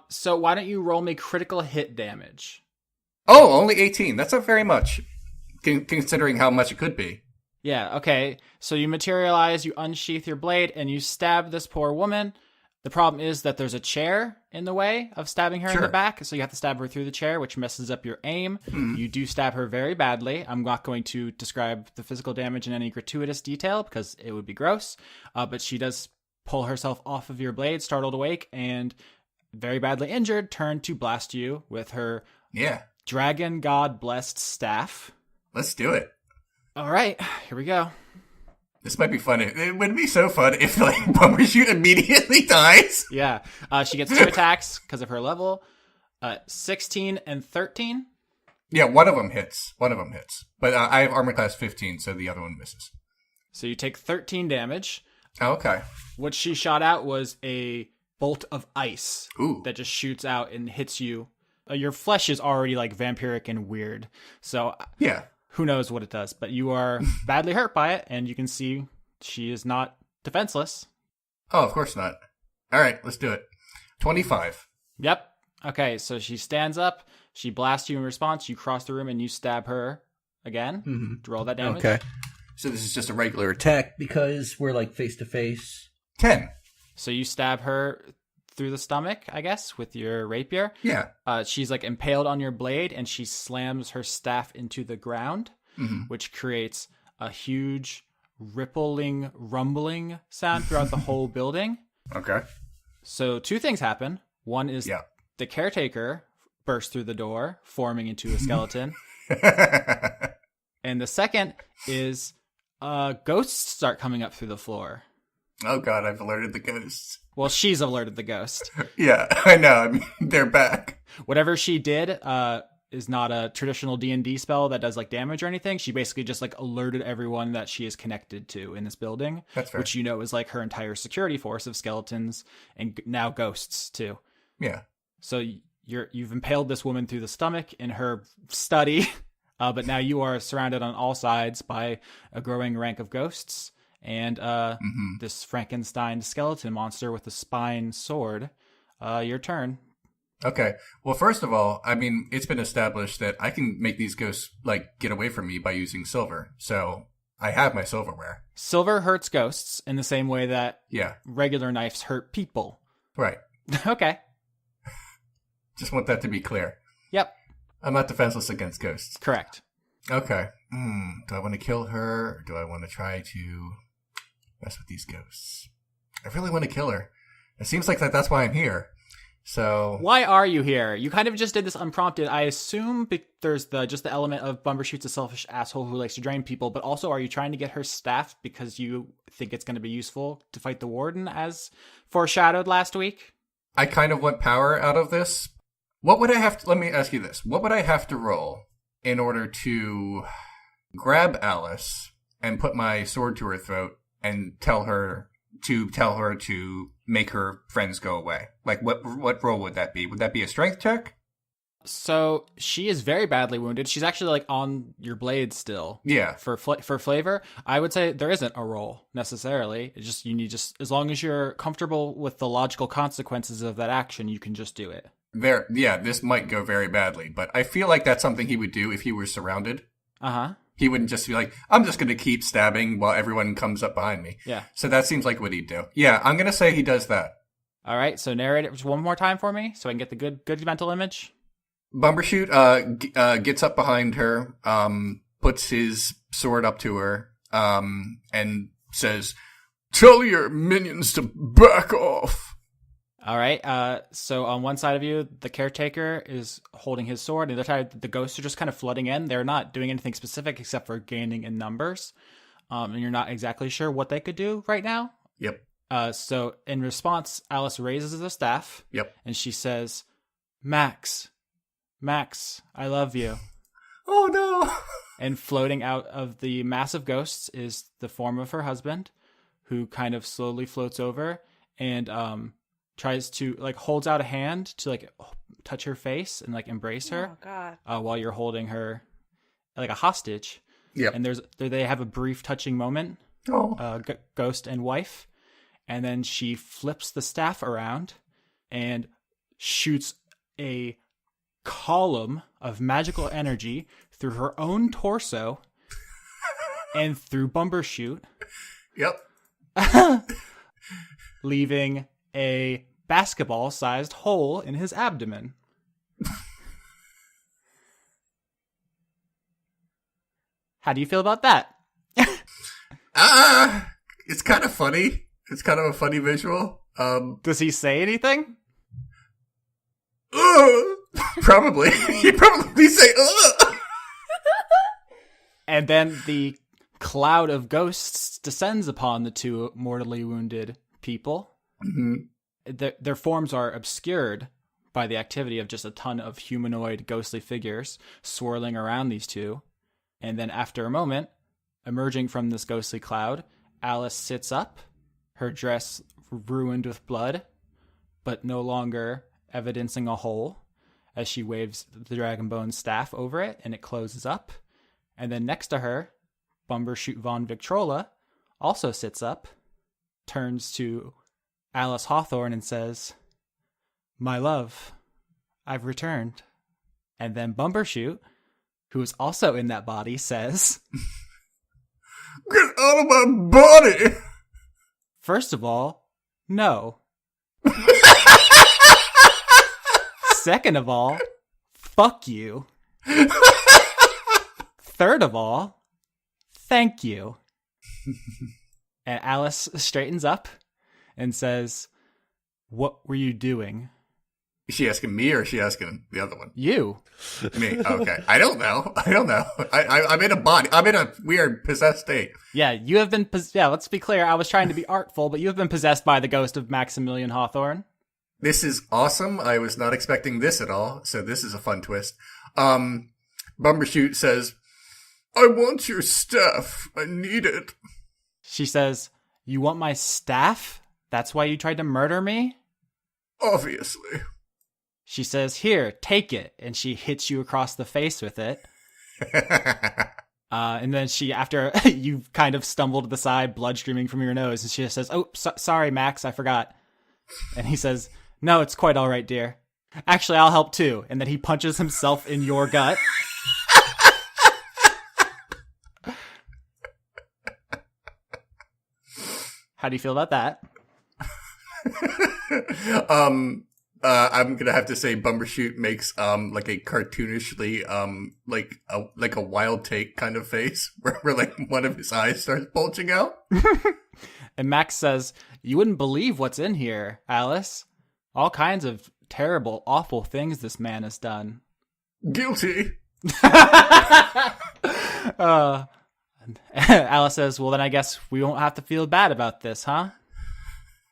So why don't you roll me critical hit damage? Oh, only 18. That's not very much, considering how much it could be. Yeah, okay. So you materialize, you unsheath your blade, and you stab this poor woman. The problem is that there's a chair in the way of stabbing her in the back, so you have to stab her through the chair, which messes up your aim. You do stab her very badly. I'm not going to describe the physical damage in any gratuitous detail, because it would be gross, but she does pull herself off of your blade, startled awake, and very badly injured, turn to blast you with her dragon god blessed staff. Let's do it. All right, here we go. This might be fun. It would be so fun if Bumbershoot immediately dies. Yeah, she gets 2 attacks because of her level. 16 and 13. Yeah, one of them hits. But I have armor class 15, so the other one misses. So you take 13 damage. Oh, okay. What she shot out was a bolt of ice Ooh. that just shoots out and hits you. Your flesh is already like vampiric and weird. So Yeah. who knows what it does, but you are badly hurt by it, and you can see she is not defenseless. Oh, of course not. All right, let's do it. 25. Yep. Okay, so she stands up, she blasts you in response, you cross the room, and you stab her again. Mm-hmm. Roll that damage. Okay. So this is just a regular attack because we're like face to face. 10. So you stab her through the stomach, I guess, with your rapier. Yeah. She's like impaled on your blade, and she slams her staff into the ground, which creates a huge rippling, rumbling sound throughout the whole building. Okay. So 2 things happen. One is the caretaker bursts through the door, forming into a skeleton. And the second is ghosts start coming up through the floor. Oh god, I've alerted the ghosts. Well, she's alerted the ghost. Yeah, I know. I mean, they're back. Whatever she did is not a traditional D&D spell that does like damage or anything. She basically just like alerted everyone that she is connected to in this building. That's fair. Which you know is like her entire security force of skeletons and now ghosts too. Yeah. So you've impaled this woman through the stomach in her study, but now you are surrounded on all sides by a growing rank of ghosts and this Frankenstein skeleton monster with a spine sword. Your turn. Okay. Well, first of all, I mean, it's been established that I can make these ghosts like get away from me by using silver. So I have my silverware. Silver hurts ghosts in the same way that regular knives hurt people. Right. Okay. Just want that to be clear. Yep. I'm not defenseless against ghosts. Correct. Okay. Do I want to kill her, or do I want to try to mess with these ghosts? I really want to kill her. It seems like that's why I'm here. So why are you here? You kind of just did this unprompted. I assume there's just the element of Bumbershoot's a selfish asshole who likes to drain people, but also are you trying to get her staff because you think it's going to be useful to fight the warden as foreshadowed last week? I kind of want power out of this. What would I have to, let me ask you this. What would I have to roll in order to grab Alice and put my sword to her throat and tell her to make her friends go away? Like, what role would that be? Would that be a strength check? So she is very badly wounded. She's actually like on your blade still. Yeah. For flavor, I would say there isn't a roll necessarily. It's just you need as long as you're comfortable with the logical consequences of that action, you can just do it. This might go very badly, but I feel like that's something he would do if he were surrounded. Uh-huh. He wouldn't just be like, I'm just going to keep stabbing while everyone comes up behind me. Yeah. So that seems like what he'd do. Yeah, I'm going to say he does that. All right, so narrate it just one more time for me so I can get the good mental image. Bumbershoot gets up behind her, puts his sword up to her, and says, "Tell your minions to back off." All right, so on one side of you, the caretaker is holding his sword, and the other side, the ghosts are just kind of flooding in. They're not doing anything specific except for gaining in numbers, and you're not exactly sure what they could do right now. Yep. So in response, Alice raises the staff. Yep. And she says, Max, I love you. Oh no. And floating out of the mass of ghosts is the form of her husband, who kind of slowly floats over and tries to holds out a hand to touch her face and embrace her. Oh God. While you're holding her like a hostage. Yeah. And they have a brief touching moment. Oh. Ghost and wife. And then she flips the staff around and shoots a column of magical energy through her own torso and through Bumbershoot. Yep. Leaving a basketball-sized hole in his abdomen. How do you feel about that? It's kind of funny. It's kind of a funny visual. Does he say anything? Probably. He'd probably say, ugh. And then the cloud of ghosts descends upon the two mortally wounded people. Mm-hmm. Their forms are obscured by the activity of just a ton of humanoid ghostly figures swirling around these two. And then after a moment, emerging from this ghostly cloud, Alice sits up, her dress ruined with blood, but no longer evidencing a hole, as she waves the Dragonbone staff over it, and it closes up. And then next to her, Bumbershoot von Victrola also sits up, turns to Alice Hawthorne and says, "My love, I've returned." And then Bumbershoot, who is also in that body, says, "Get out of my body!" "First of all, no. Second of all, fuck you. Third of all, thank you." And Alice straightens up and says, "What were you doing?" Is she asking me or is she asking the other one? You. Me. Okay. I don't know. I'm in a body. I'm in a weird possessed state. Yeah, you have been, let's be clear. I was trying to be artful, but you have been possessed by the ghost of Maximilian Hawthorne. This is awesome. I was not expecting this at all. So this is a fun twist. Bumbershoot says, "I want your staff. I need it." She says, "You want my staff? That's why you tried to murder me?" Obviously. She says, "Here, take it." And she hits you across the face with it. And then she, after you've kind of stumbled to the side, blood streaming from your nose, and she just says, "Oh, sorry, Max, I forgot." And he says, "No, it's quite all right, dear. Actually, I'll help too." And then he punches himself in your gut. How do you feel about that? I'm gonna have to say Bumbershoot makes like a cartoonishly like a wild take kind of face where like one of his eyes starts bulging out. And Max says, "You wouldn't believe what's in here, Alice. All kinds of terrible, awful things this man has done." Guilty. Alice says, "Well, then I guess we won't have to feel bad about this, huh?"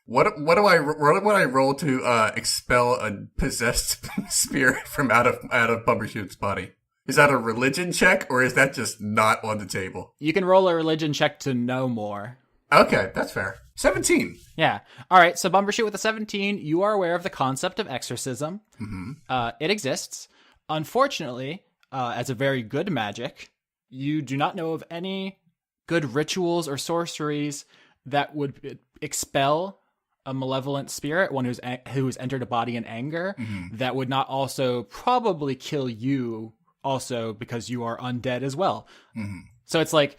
What would I roll to expel a possessed spirit from out of Bumbershoot's body? Is that a religion check or is that just not on the table? You can roll a religion check to know more. Okay, that's fair. 17. Yeah. All right. So Bumbershoot with a 17, you are aware of the concept of exorcism. Mm-hmm. It exists. Unfortunately, as a very good magic, you do not know of any good rituals or sorceries that would expel a malevolent spirit, one who's entered a body in anger, that would not also probably kill you also because you are undead as well. So it's like,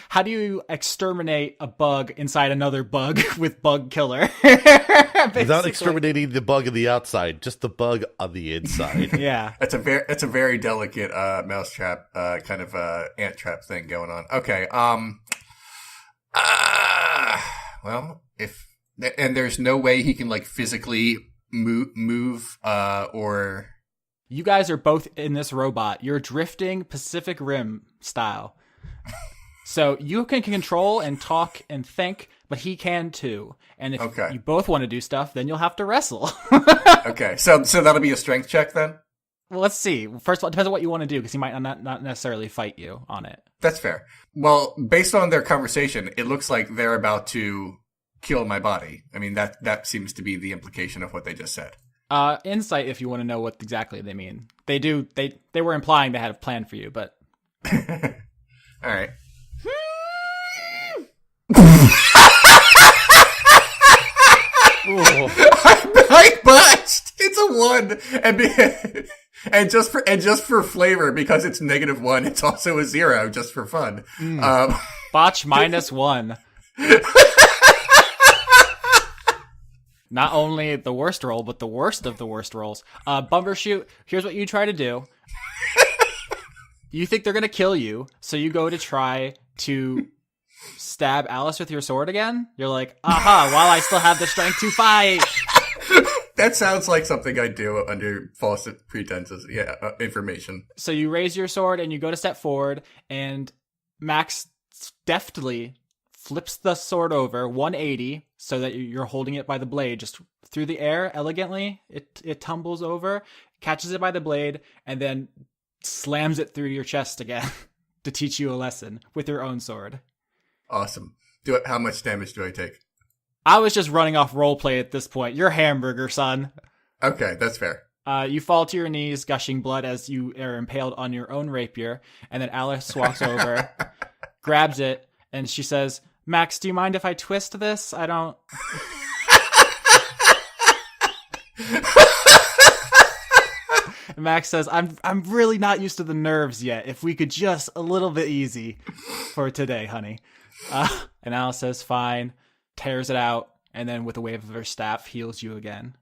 how do you exterminate a bug inside another bug with bug killer? Without exterminating the bug on the outside, just the bug on the inside. Yeah. It's a very delicate mousetrap kind of ant trap thing going on. Okay. Well, and there's no way he can like physically move or. You guys are both in this robot. You're drifting Pacific Rim style. So you can control and talk and think, but he can too. And if you both want to do stuff, then you'll have to wrestle. Okay, so that'll be a strength check then? Well, let's see. First of all, it depends on what you want to do, because he might not necessarily fight you on it. That's fair. Well, based on their conversation, it looks like they're about to kill my body. I mean, that seems to be the implication of what they just said. Insight, if you want to know what exactly they mean. They do. They were implying they had a plan for you, but. All right. I botched. It's a 1, and just for flavor, because it's -1, it's also a 0 just for fun. Botch -1. Not only the worst roll, but the worst of the worst rolls. Bumbershoot, here's what you try to do. You think they're gonna kill you, so you go to try to stab Alice with your sword again. You're like, aha, while I still have the strength to fight. That sounds like something I do under false pretenses. Yeah, information. So you raise your sword and you go to step forward, and Max deftly flips the sword over 180 so that you're holding it by the blade just through the air elegantly. It tumbles over, catches it by the blade, and then slams it through your chest again to teach you a lesson with your own sword. Awesome. How much damage do I take? I was just running off roleplay at this point. You're hamburger, son. Okay, that's fair. You fall to your knees, gushing blood as you are impaled on your own rapier, and then Alice walks over, grabs it, and she says, Max, do you mind if I twist this? I don't... Max says, I'm really not used to the nerves yet. If we could just a little bit easy for today, honey. And Alice says, fine, tears it out, and then with a wave of her staff, heals you again.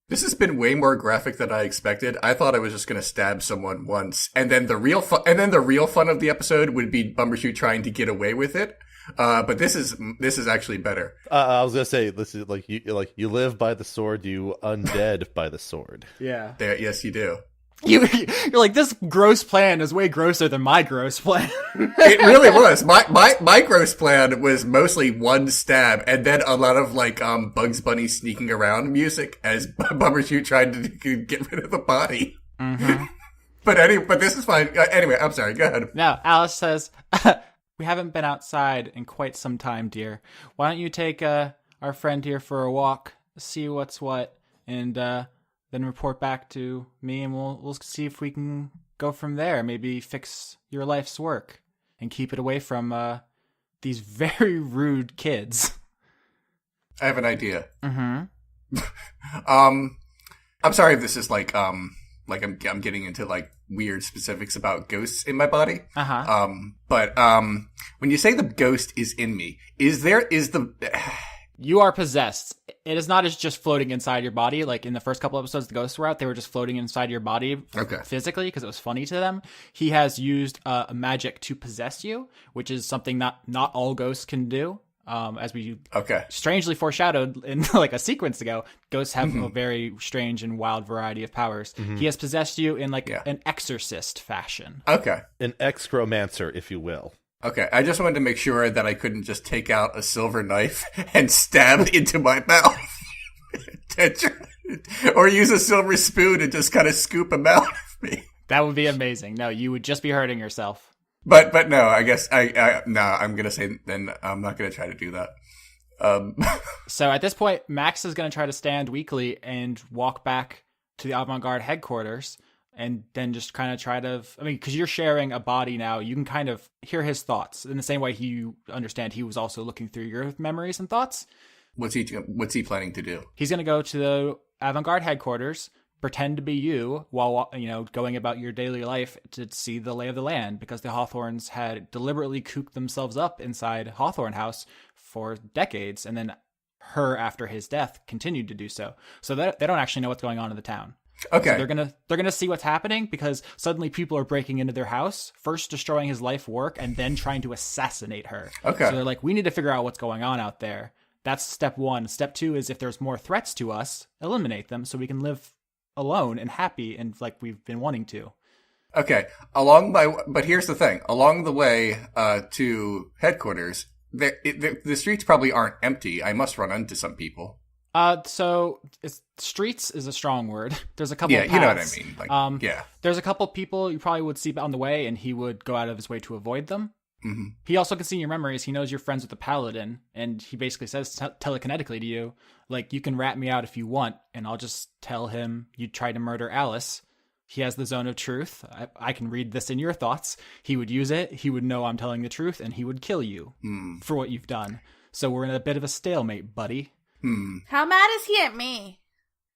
This has been way more graphic than I expected. I thought I was just going to stab someone once, and then the real fun of the episode would be Bumbershoot trying to get away with it. But this is actually better. I was gonna say, this is like you live by the sword, you undead by the sword. Yeah. Yes, you do. You're like, this gross plan is way grosser than my gross plan. It really was. My gross plan was mostly one stab and then a lot of like Bugs Bunny sneaking around music as Bumbershoot tried to get rid of the body. Mm-hmm. But this is fine. Anyway, I'm sorry. Go ahead. Now, Alice says, we haven't been outside in quite some time, dear. Why don't you take our friend here for a walk, see what's what, and then report back to me, and we'll see if we can go from there. Maybe fix your life's work and keep it away from these very rude kids. I have an idea. Mm-hmm. I'm sorry if this is like I'm getting into like weird specifics about ghosts in my body. Uh-huh. But when you say the ghost is in me, You are possessed. It is not as just floating inside your body. Like in the first couple episodes the ghosts were out, they were just floating inside your body physically because it was funny to them. He has used a magic to possess you, which is something not all ghosts can do. As we strangely foreshadowed in like a sequence ago, ghosts have a very strange and wild variety of powers. Mm-hmm. He has possessed you in like an exorcist fashion. Okay. An excromancer, if you will. Okay, I just wanted to make sure that I couldn't just take out a silver knife and stab into my mouth. Or use a silver spoon and just kind of scoop him out of me. That would be amazing. No, you would just be hurting yourself. But no, I guess I'm going to say then I'm not going to try to do that. So at this point, Max is going to try to stand weakly and walk back to the Avant Guard headquarters. And then just kind of try to, because you're sharing a body now, you can kind of hear his thoughts in the same way you understand he was also looking through your memories and thoughts. What's he planning to do? He's going to go to the Avant Guard headquarters, pretend to be you while, going about your daily life to see the lay of the land, because the Hawthorns had deliberately cooped themselves up inside Hawthorne House for decades, and then her, after his death, continued to do so. So they don't actually know what's going on in the town. Okay. So they're gonna see what's happening because suddenly people are breaking into their house, first destroying his life work and then trying to assassinate her. Okay. So they're like, we need to figure out what's going on out there. That's step one. Step two is if there's more threats to us, eliminate them so we can live alone and happy and like we've been wanting to. Okay. But here's the thing. Along the way to headquarters, the streets probably aren't empty. I must run into some people. So streets is a strong word. There's a couple of paths. You know what I mean. Like, There's a couple people you probably would see on the way, and he would go out of his way to avoid them. Mm-hmm. He also can see in your memories. He knows you're friends with the paladin, and he basically says telekinetically to you, like, you can rat me out if you want, and I'll just tell him you tried to murder Alice. He has the zone of truth. I can read this in your thoughts. He would use it. He would know I'm telling the truth, and he would kill you for what you've done. So we're in a bit of a stalemate, buddy. How mad is he at me?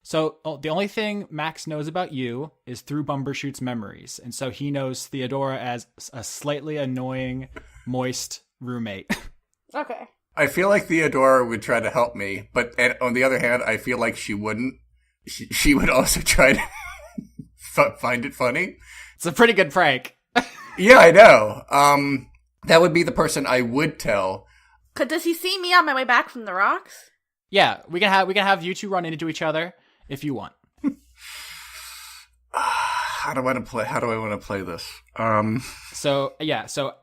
So the only thing Max knows about you is through Bumbershoot's memories. And so he knows Theodora as a slightly annoying, moist roommate. Okay. I feel like Theodora would try to help me, but on the other hand, I feel like she wouldn't. She would also try to find it funny. It's a pretty good prank. Yeah, I know. That would be the person I would tell. Does he see me on my way back from the rocks? Yeah, we can have you two run into each other if you want. How do I want to play this? So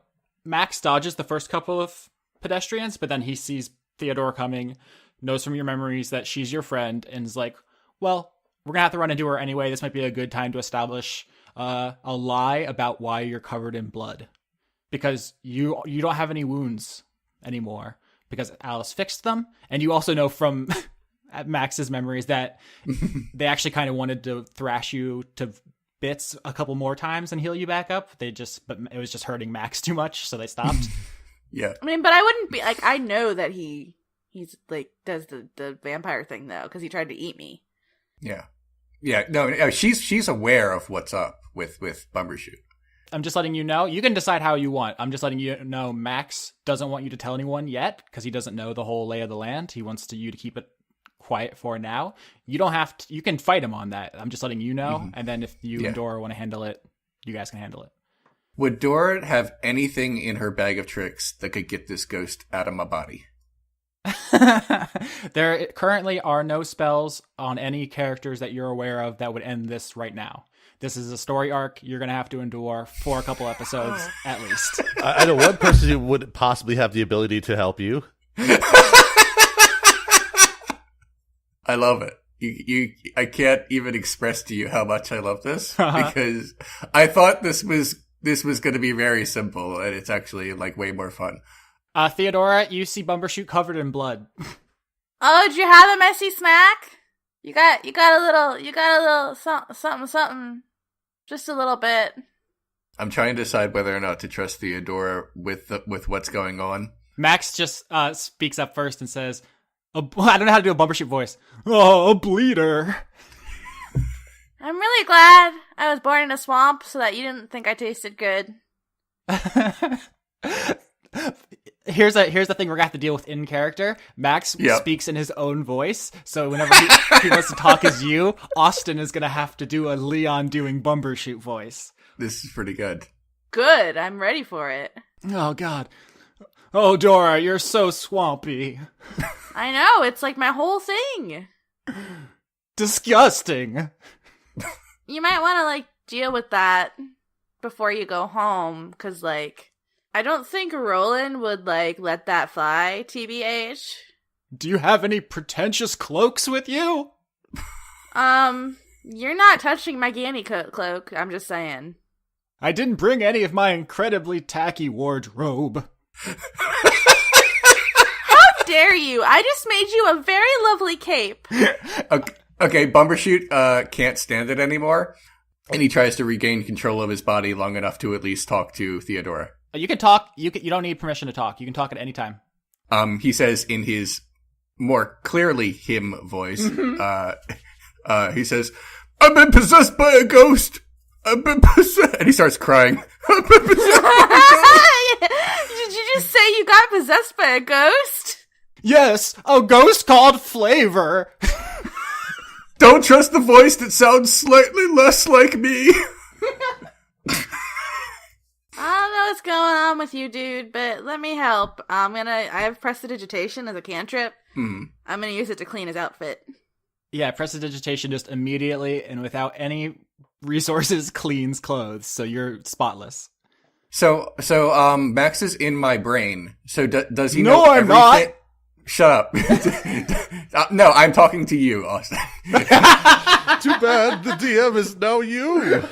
Max dodges the first couple of pedestrians, but then he sees Theodora coming, knows from your memories that she's your friend, and is like, well, we're gonna have to run into her anyway. This might be a good time to establish a lie about why you're covered in blood. Because you don't have any wounds anymore, because Alice fixed them, and you also know from Max's memories that they actually kind of wanted to thrash you to bits a couple more times and heal you back up. But it was just hurting Max too much, so they stopped. Yeah. I mean, but I wouldn't be like, I know that he's like does the vampire thing though, because he tried to eat me. Yeah. Yeah. No, she's aware of what's up with Bumbershoot. I'm just letting you know. You can decide how you want. I'm just letting you know Max doesn't want you to tell anyone yet because he doesn't know the whole lay of the land. He wants you to keep it quiet for now. You don't have to. You can fight him on that. I'm just letting you know. Mm-hmm. And then if you and Dora want to handle it, you guys can handle it. Would Dora have anything in her bag of tricks that could get this ghost out of my body? There currently are no spells on any characters that you're aware of that would end this right now. This is a story arc you're going to have to endure for a couple episodes at least. I know one person who would possibly have the ability to help you. I love it. I can't even express to you how much I love this because I thought this was going to be very simple, and it's actually like way more fun. Theodora, you see Bumbershoot covered in blood. Oh, did you have a messy snack? You got a little something, just a little bit. I'm trying to decide whether or not to trust Theodora with what's going on. Max just speaks up first and says, I don't know how to do a Bumbershoot voice. Oh, a bleeder. I'm really glad I was born in a swamp so that you didn't think I tasted good. Here's the thing we're gonna have to deal with in character. Max speaks in his own voice, so whenever he wants to talk as you, Austin is gonna have to do a Leon doing Bumbershoot voice. This is pretty good. Good, I'm ready for it. Oh God. Oh Dora, you're so swampy. I know, it's like my whole thing. Disgusting. You might want to like deal with that before you go home, because like I don't think Rolen would, like, let that fly, TBH. Do you have any pretentious cloaks with you? You're not touching my Ganny cloak, I'm just saying. I didn't bring any of my incredibly tacky wardrobe. How dare you? I just made you a very lovely cape. Okay, Bumbershoot can't stand it anymore, and he tries to regain control of his body long enough to at least talk to Theodora. You can talk. You don't need permission to talk. You can talk at any time. He says in his more clearly him voice, he says, "I've been possessed by a ghost. I've been possessed," and he starts crying. "I've been possessed by a ghost." Did you just say you got possessed by a ghost? Yes, a ghost called Flavor. Don't trust the voice that sounds slightly less like me. I don't know what's going on with you, dude, but let me help. I have prestidigitation as a cantrip. I'm gonna use it to clean his outfit. Yeah, prestidigitation just immediately and without any resources cleans clothes, so you're spotless. So, Max is in my brain. So does he know everything? No, I'm not! Shut up. No, I'm talking to you, Austin. Too bad the DM is now you.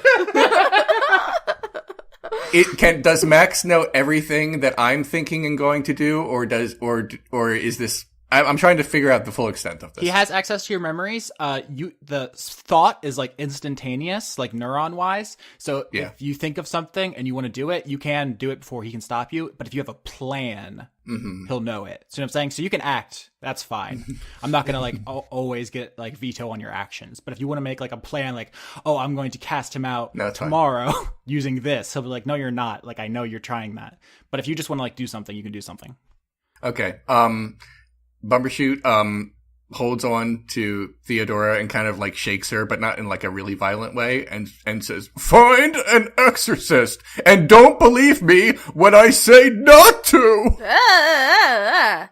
Does Max know everything that I'm thinking and going to do, or is this? I'm trying to figure out the full extent of this. He has access to your memories. The thought is like instantaneous, like neuron wise. So if you think of something and you want to do it, you can do it before he can stop you. But if you have a plan, he'll know it. See what I'm saying? So you can act. That's fine. I'm not gonna like always get like veto on your actions. But if you want to make like a plan, like, oh, I'm going to cast him out tomorrow using this, he'll be like, no, you're not. Like, I know you're trying that. But if you just want to like do something, you can do something. Okay. Bumbershoot holds on to Theodora and kind of like shakes her, but not in like a really violent way, and says, "Find an exorcist, and don't believe me when I say not to."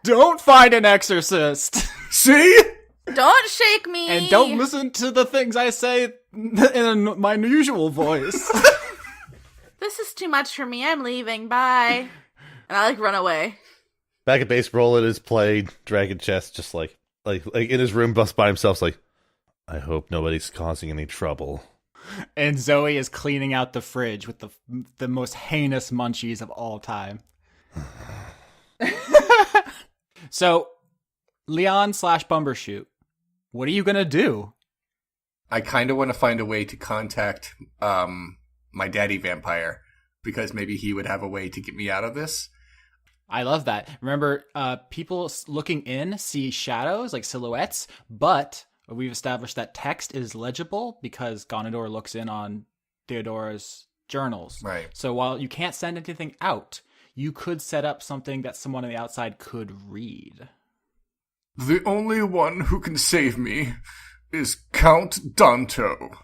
Don't find an exorcist. See? Don't shake me. And don't listen to the things I say in my usual voice. This is too much for me. I'm leaving. Bye. And I like run away. Back at base, Roland is playing Dragon Chess, just like in his room, bust by himself. Like, I hope nobody's causing any trouble. And Zoey is cleaning out the fridge with the most heinous munchies of all time. So, Leon / Bumbershoot, what are you gonna do? I kind of want to find a way to contact my daddy vampire, because maybe he would have a way to get me out of this. I love that. Remember, people looking in see shadows, like silhouettes, but we've established that text is legible because Ganondorf looks in on Theodora's journals. Right. So while you can't send anything out, you could set up something that someone on the outside could read. The only one who can save me is Count Danto.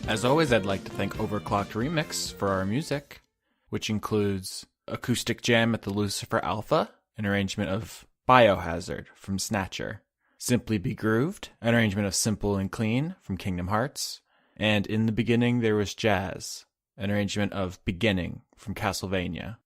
As always, I'd like to thank Overclocked Remix for our music, which includes Acoustic Jam at the Lucifer Alpha, an arrangement of Biohazard from Snatcher, Simply Be Grooved, an arrangement of Simple and Clean from Kingdom Hearts, and In the Beginning There Was Jazz, an arrangement of Beginning from Castlevania.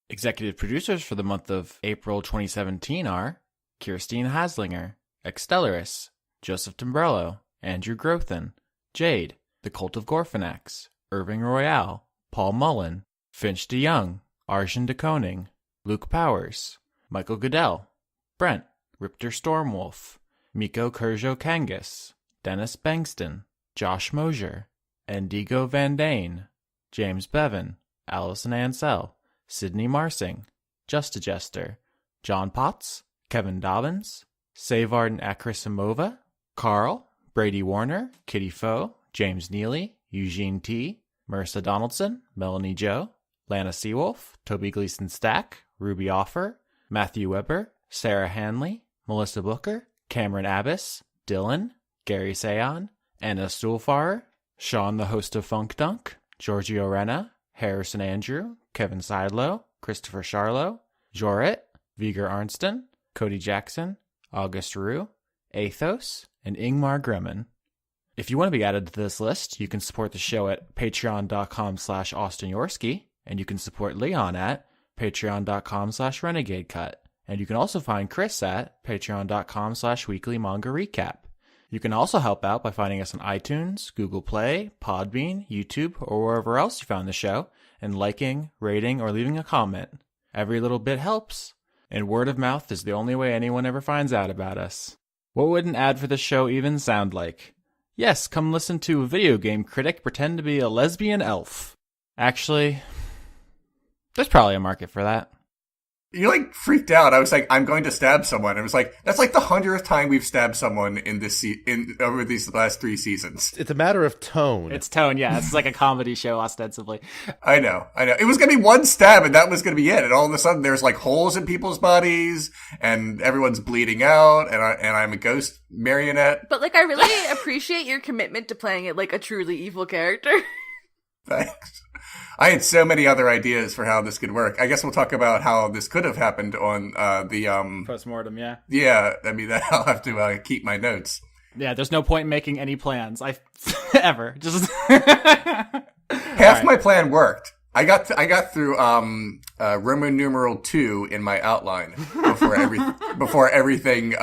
Executive producers for the month of April 2017 are Kirstine Haslinger, Extellaris, Joseph Timbrello, Andrew Grothin, Jade, The Cult of Gorfanax, Irving Royale, Paul Mullen, Finch DeYoung, Arjun de Koning, Luke Powers, Michael Goodell, Brent, Ripter Stormwolf, Miko Kurjo Kangas, Dennis Bengston, Josh Mosier, Endigo Van Dane, James Bevan, Allison Ansell, Sydney Marsing, Just a Jester, John Potts, Kevin Dobbins, Savard Akrasimova, Carl, Brady Warner, Kitty Foe, James Neely, Eugene T., Marissa Donaldson, Melanie Joe, Lana Seawolf, Toby Gleason Stack, Ruby Offer, Matthew Weber, Sarah Hanley, Melissa Booker, Cameron Abbas, Dylan, Gary Sayon, Anna Stuhlfarer, Sean the host of Funk Dunk, Giorgio Renna, Harrison Andrew, Kevin Seidlow, Christopher Charlo, Jorit, Viger Arnston, Cody Jackson, August Rue, Athos, and Ingmar Gremmen. If you want to be added to this list, you can support the show at patreon.com/Austin Yorski, and you can support Leon at patreon.com/RenegadeCut. And you can also find Chris at patreon.com/Weekly Manga Recap. You can also help out by finding us on iTunes, Google Play, Podbean, YouTube, or wherever else you found the show, and liking, rating, or leaving a comment. Every little bit helps, and word of mouth is the only way anyone ever finds out about us. What would an ad for this show even sound like? Yes, come listen to a video game critic pretend to be a lesbian elf. Actually, there's probably a market for that. You freaked out. I was like, I'm going to stab someone. It was like, that's like the 100th time we've stabbed someone in this over these last 3 seasons. It's a matter of tone. It's tone, yeah. It's like a comedy show, ostensibly. I know. It was going to be one stab, and that was going to be it. And all of a sudden, there's holes in people's bodies, and everyone's bleeding out, and I'm a ghost marionette. But I really appreciate your commitment to playing it like a truly evil character. Thanks. I had so many other ideas for how this could work. I guess we'll talk about how this could have happened on the postmortem. Yeah. Yeah, I'll have to keep my notes. Yeah, there's no point in making any plans. Ever just half my plan worked. I got through Roman numeral 2 in my outline before everything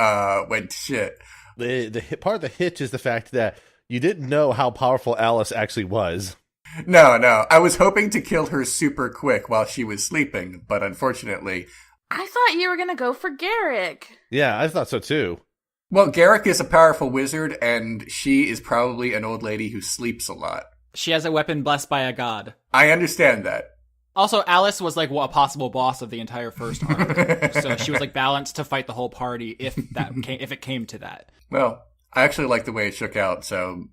went to shit. The part of the hitch is the fact that you didn't know how powerful Alice actually was. No. I was hoping to kill her super quick while she was sleeping, but unfortunately... I thought you were going to go for Garrick. Yeah, I thought so too. Well, Garrick is a powerful wizard, and she is probably an old lady who sleeps a lot. She has a weapon blessed by a god. I understand that. Also, Alice was a possible boss of the entire first arc. So she was balanced to fight the whole party if it came to that. Well, I actually like the way it shook out, so